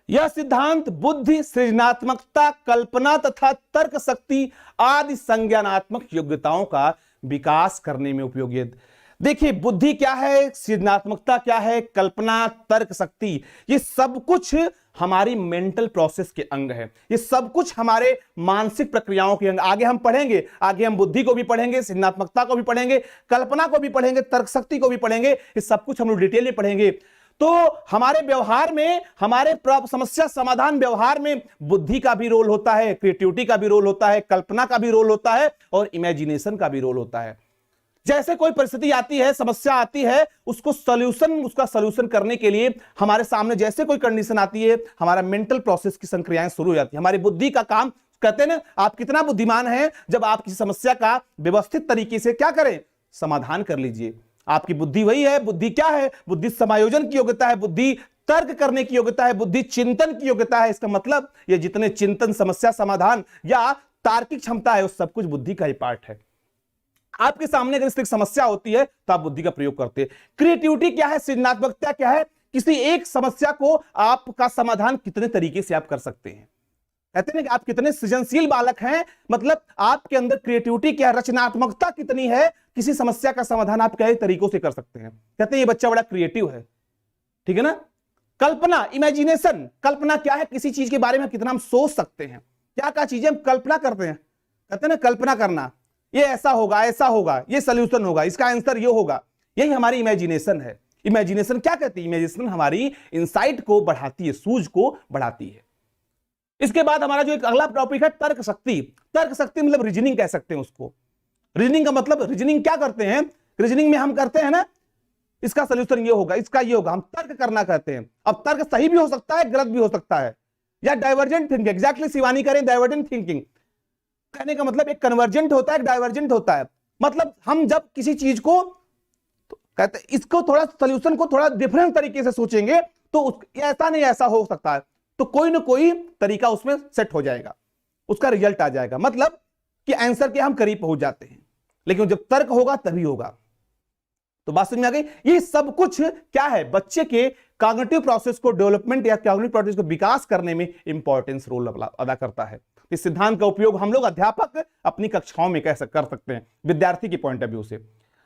यह सिद्धांत बुद्धि, सृजनात्मकता, कल्पना तथा तर्क शक्ति आदि संज्ञानात्मक योग्यताओं का विकास करने में उपयोगी है। देखिए बुद्धि क्या है, सृजनात्मकता क्या है, कल्पना, तर्क शक्ति, ये सब कुछ हमारी मेंटल प्रोसेस के अंग है। ये सब कुछ हमारे मानसिक प्रक्रियाओं के अंग। आगे हम पढ़ेंगे, आगे हम बुद्धि को भी पढ़ेंगे, सृजनात्मकता को भी पढ़ेंगे, कल्पना को भी पढ़ेंगे, तर्क शक्ति को भी पढ़ेंगे। ये सब कुछ हम लोग डिटेल में पढ़ेंगे। तो हमारे व्यवहार में, हमारे समस्या समाधान व्यवहार में बुद्धि का भी रोल होता है, क्रिएटिविटी का भी रोल होता है, कल्पना का भी रोल होता है और इमेजिनेशन का भी रोल होता है। जैसे कोई परिस्थिति आती है, समस्या आती है, उसका सॉल्यूशन करने के लिए हमारे सामने जैसे कोई कंडीशन आती है, हमारा मेंटल प्रोसेस की संक्रियाएं शुरू हो जाती है। हमारी बुद्धि का काम, कहते हैं ना, आप कितना बुद्धिमान हैं जब आप किसी समस्या का व्यवस्थित तरीके से क्या करें, समाधान कर लीजिए। आपकी बुद्धि वही है। बुद्धि क्या है? बुद्धि समायोजन की योग्यता है, बुद्धि तर्क करने की योग्यता है, बुद्धि चिंतन की योग्यता है। इसका मतलब ये जितने चिंतन, समस्या समाधान या तार्किक क्षमता है, वो सब कुछ बुद्धि का ही पार्ट है। आपके सामने अगर इस समस्या होती है तो आप बुद्धि का प्रयोग करते हैं। क्रिएटिविटी क्या है, सृजनात्मकता क्या है? किसी एक समस्या को आपका समाधान कितने तरीके से आप कर सकते हैं। कहते हैं कि आप कितने सृजनशील बालक हैं, मतलब आपके अंदर क्रिएटिविटी क्या, रचनात्मकता कितनी है, किसी समस्या का समाधान आप कई तरीकों से कर सकते हैं। कहते हैं ये बच्चा बड़ा क्रिएटिव है, ठीक है ना। कल्पना, इमेजिनेशन, कल्पना क्या है? किसी चीज के बारे में कितना हम सोच सकते हैं, क्या क्या चीजें हम कल्पना करते हैं। कहते हैं ना कल्पना करना, ये ऐसा होगा, ऐसा होगा, ये सोल्यूशन होगा, इसका आंसर ये होगा, यही हमारी इमेजिनेशन है। इमेजिनेशन क्या कहती है? इमेजिनेशन हमारी इंसाइट को बढ़ाती है, सूझ को बढ़ाती है। इसके बाद हमारा जो एक अगला टॉपिक है तर्क शक्ति। तर्क शक्ति मतलब रीजनिंग कह सकते हैं उसको। रीजनिंग का मतलब, रीजनिंग क्या करते हैं? रीजनिंग में हम करते हैं ना, इसका सोल्यूशन ये होगा, इसका ये होगा, हम तर्क करना कहते हैं। अब तर्क सही भी हो सकता है, गलत भी हो सकता है, या डाइवर्जेंट थिंकिंग। एग्जैक्टली शिवानी करें डाइवर्जेंट थिंकिंग। कहने का मतलब एक कन्वर्जेंट होता है, एक डाइवर्जेंट होता है। मतलब हम जब किसी चीज को तो कहते हैं इसको थोड़ा सोल्यूशन को थोड़ा डिफरेंट तरीके से सोचेंगे तो ऐसा नहीं ऐसा हो सकता है, तो कोई ना कोई तरीका उसमें सेट हो जाएगा, उसका रिजल्ट आ जाएगा। मतलब कि आंसर के हम करीब पहुंच जाते हैं, लेकिन जब तर्क होगा तभी होगा। तो बात समझ में आ गई? ये सब कुछ क्या है? बच्चे के कॉग्निटिव प्रोसेस को डेवलपमेंट या कॉग्निटिव प्रोसेस को विकास करने में इंपॉर्टेंस रोल अदा करता है। इस सिद्धांत का उपयोग हम लोग अध्यापक अपनी कक्षाओं में कर सकते हैं विद्यार्थी के पॉइंट ऑफ व्यू से।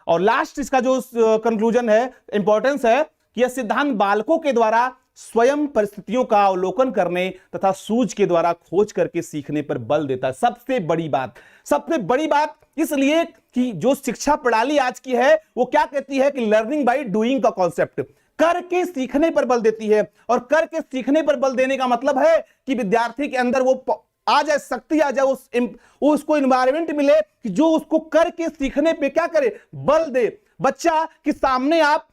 और लास्ट इसका जो कंक्लूजन है, इंपॉर्टेंस है कि यह सिद्धांत बालकों के द्वारा स्वयं परिस्थितियों का अवलोकन करने तथा सूझ के द्वारा खोज करके सीखने पर बल देता है। सबसे बड़ी बात इसलिए कि जो शिक्षा प्रणाली आज की है वो क्या कहती है कि लर्निंग बाय डूइंग का कॉन्सेप्ट, करके सीखने पर बल देती है। और करके सीखने पर बल देने का मतलब है कि विद्यार्थी के अंदर वो आ जाए, शक्ति आ जाए, उसको इन्वायरमेंट मिले कि जो उसको करके सीखने पे क्या करे, बल दे। बच्चा के सामने आप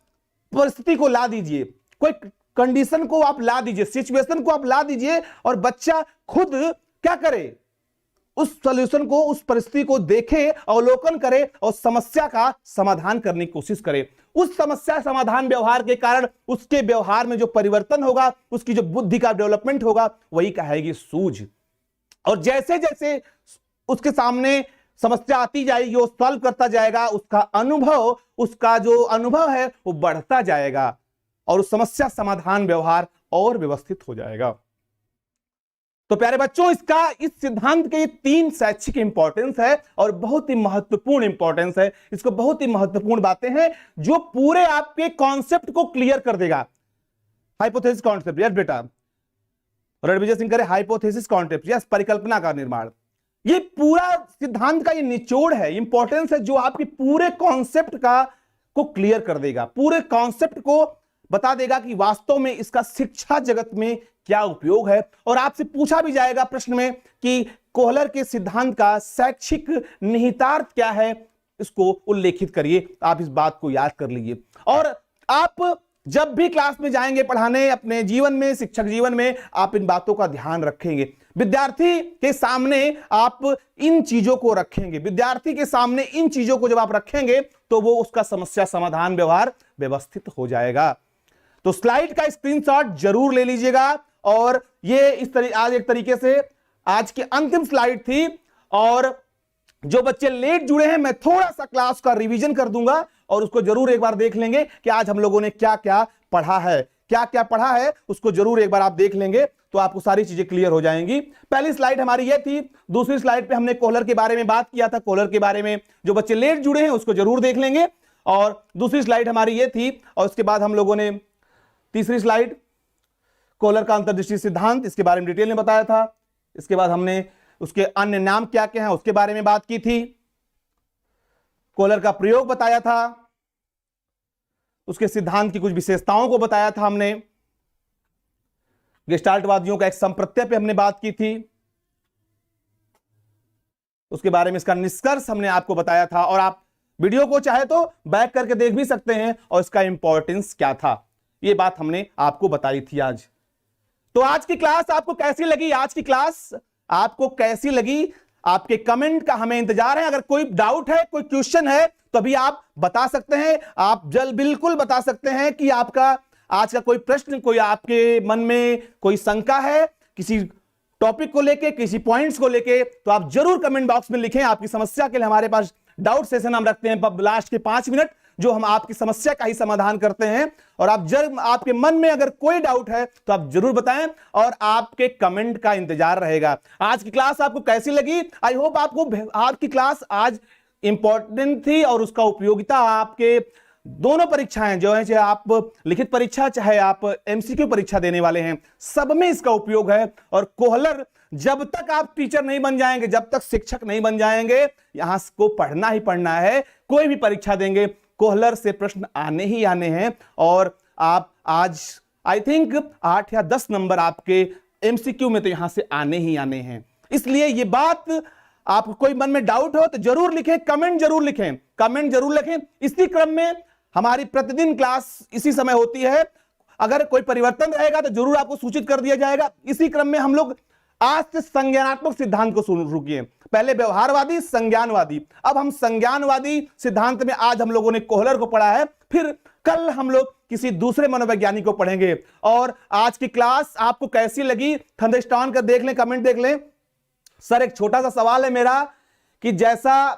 परिस्थिति को ला दीजिए, कोई कंडीशन को आप ला दीजिए, सिचुएशन को आप ला दीजिए और बच्चा खुद क्या करे, उस सॉल्यूशन को, उस परिस्थिति को देखे, अवलोकन करे और समस्या का समाधान करने की कोशिश करे। उस समस्या समाधान व्यवहार के कारण उसके व्यवहार में जो परिवर्तन होगा, उसकी जो बुद्धि का डेवलपमेंट होगा, वही कहेगी सूझ। और जैसे जैसे उसके सामने समस्या आती जाएगी, वो सॉल्व करता जाएगा, उसका जो अनुभव है वो बढ़ता जाएगा और उस समस्या समाधान व्यवहार और व्यवस्थित हो जाएगा। तो प्यारे बच्चों, इस सिद्धांत के 3 शैक्षिक इंपॉर्टेंस है और बहुत ही महत्वपूर्ण इंपॉर्टेंस है। इसको बहुत ही महत्वपूर्ण बातें हैं जो पूरे आपके कॉन्सेप्ट को क्लियर कर देगा। हाइपोथेसिस कॉन्सेप्ट, यस बेटा, रणविजय सिंह करे, हाइपोथेसिस कॉन्सेप्ट, यस, परिकल्पना का निर्माण। ये पूरा सिद्धांत का ये निचोड़ है, इंपॉर्टेंस है जो आपके पूरे कॉन्सेप्ट को क्लियर कर देगा, पूरे कॉन्सेप्ट को बता देगा कि वास्तव में इसका शिक्षा जगत में क्या उपयोग है। और आपसे पूछा भी जाएगा प्रश्न में कि कोहलर के सिद्धांत का शैक्षिक निहितार्थ क्या है, इसको उल्लेखित करिए। आप इस बात को याद कर लीजिए और आप जब भी क्लास में जाएंगे पढ़ाने, अपने जीवन में, शिक्षक जीवन में, आप इन बातों का ध्यान रखेंगे। विद्यार्थी के सामने आप इन चीजों को रखेंगे, विद्यार्थी के सामने इन चीजों को जब आप रखेंगे तो वो उसका समस्या समाधान व्यवहार व्यवस्थित हो जाएगा। तो स्लाइड का स्क्रीनशॉट जरूर ले लीजिएगा। और ये आज एक तरीके से आज की अंतिम स्लाइड थी और जो बच्चे लेट जुड़े हैं मैं थोड़ा सा क्लास का रिवीजन कर दूंगा और उसको जरूर एक बार देख लेंगे कि आज हम लोगों ने क्या क्या पढ़ा है, उसको जरूर एक बार आप देख लेंगे तो आपको सारी चीजें क्लियर हो जाएंगी। पहली स्लाइड हमारी ये थी, दूसरी स्लाइड पे हमने कोहलर के बारे में बात किया था। कोहलर के बारे में जो बच्चे लेट जुड़े हैं उसको जरूर देख लेंगे। और दूसरी स्लाइड हमारी ये थी और उसके बाद हम लोगों ने तीसरी स्लाइड कोहलर का अंतर्दृष्टि सिद्धांत, इसके बारे में डिटेल में बताया था। इसके बाद हमने उसके अन्य नाम क्या क्या हैं उसके बारे में बात की थी। कोहलर का प्रयोग बताया था, उसके सिद्धांत की कुछ विशेषताओं को बताया था हमने। गेस्टाल्टवादियों का एक संप्रत्यय पे हमने बात की थी, उसके बारे में इसका निष्कर्ष हमने आपको बताया था। और आप वीडियो को चाहे तो बैक करके देख भी सकते हैं और इसका इंपॉर्टेंस क्या था, ये बात हमने आपको बताई थी आज। तो आज की क्लास आपको कैसी लगी? आज की क्लास आपको कैसी लगी? आपके कमेंट का हमें इंतजार है। अगर कोई डाउट है, कोई क्वेश्चन है तो अभी आप बता सकते हैं। आप बिल्कुल बता सकते हैं कि आपका आज का कोई प्रश्न, कोई आपके मन में कोई शंका है किसी टॉपिक को लेके, किसी पॉइंट्स को लेके, तो आप जरूर कमेंट बॉक्स में लिखें। आपकी समस्या के लिए हमारे पास डाउट सेशन हम रखते हैं लास्ट के 5 मिनट, जो हम आपकी समस्या का ही समाधान करते हैं। और आपके मन में अगर कोई डाउट है तो आप जरूर बताएं और आपके कमेंट का इंतजार रहेगा। आज की क्लास आपको कैसी लगी? आई होप आपकी क्लास आज इंपॉर्टेंट थी और उसका उपयोगिता आपके दोनों परीक्षाएं जो है, चाहे आप लिखित परीक्षा चाहे आप एमसीक्यू परीक्षा देने वाले हैं, सब में इसका उपयोग है। और कोहलर जब तक आप टीचर नहीं बन जाएंगे, जब तक शिक्षक नहीं बन जाएंगे, यहां को पढ़ना ही पढ़ना है। कोई भी परीक्षा देंगे कोहलर से प्रश्न आने ही आने हैं। और आप आज आई थिंक 8 या 10 नंबर आपके एमसीक्यू में तो यहां से आने ही आने हैं। इसलिए ये बात, आप कोई मन में डाउट हो तो जरूर लिखें, कमेंट जरूर लिखें। इसी क्रम में हमारी प्रतिदिन क्लास इसी समय होती है। अगर कोई परिवर्तन रहेगा तो जरूर आपको सूचित कर दिया जाएगा। इसी क्रम में हम लोग आज से संज्ञानात्मक सिद्धांत को शुरू किए। पहले व्यवहारवादी, संज्ञानवादी, अब हम संज्ञानवादी सिद्धांत में आज हम लोगों ने कोहलर को पढ़ा है। फिर कल हम लोग किसी दूसरे मनोवैज्ञानिक को पढ़ेंगे। और आज की क्लास आपको कैसी लगी? थंडरस्टॉर्म का देख लें, कमेंट देख लें। सर एक छोटा सा सवाल है मेरा कि जैसा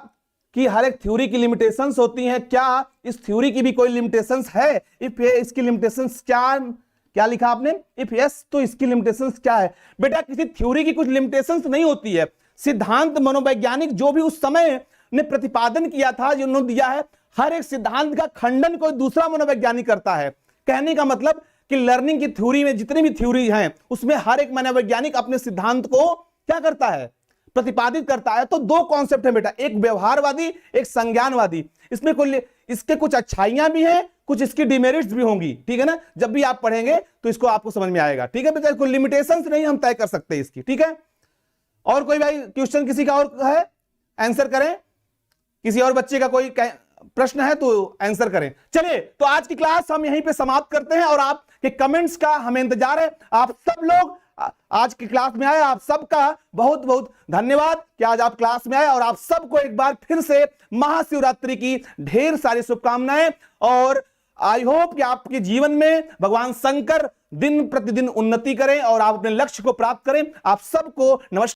कि हर एक थ्योरी की लिमिटेशंस होती हैं, क्या इस थ्योरी की भी कोई लिमिटेशंस है? इसकी लिमिटेशंस क्या लिखा आपने? इफ यस तो इसकी लिमिटेशंस क्या है? बेटा किसी थ्योरी की कुछ लिमिटेशंस नहीं होती है। सिद्धांत मनोवैज्ञानिक जो भी उस समय ने प्रतिपादन किया था, जो उन्होंने दिया है, हर एक सिद्धांत का खंडन कोई दूसरा मनोवैज्ञानिक करता है। कहने का मतलब कि लर्निंग की थ्योरी में जितनी भी थ्योरी हैं उसमें हर एक मनोवैज्ञानिक अपने सिद्धांत को क्या करता है? प्रतिपादित करता है। तो दो कॉन्सेप्ट है बेटा, एक व्यवहारवादी, एक संज्ञानवादी। इसमें कोई इसके कुछ अच्छाइयां भी हैं, कुछ इसकी डिमेरिट्स भी होंगी, ठीक है ना? जब भी आप पढ़ेंगे तो इसको आपको समझ में आएगा, ठीक है बेटा? कोई लिमिटेशंस नहीं हम तय कर सकते इसकी, ठीक है? और कोई भाई क्वेश्चन किसी का और है? आंसर करें। किसी और बच्चे का कोई प्रश्न है तो आंसर करें। चलिए तो आज की क्लास हम यहीं पे समाप्त करते हैं और आपके कमेंट्स का हमें इंतजार है। आप सब लोग आज की क्लास में आए, आप सबका बहुत बहुत धन्यवाद कि आज आप क्लास में आए, और आप सबको एक बार फिर से महाशिवरात्रि की ढेर सारी शुभकामनाएं। और आई होप कि आपके जीवन में भगवान शंकर दिन प्रतिदिन उन्नति करें और आप अपने लक्ष्य को प्राप्त करें। आप सबको नमस्कार।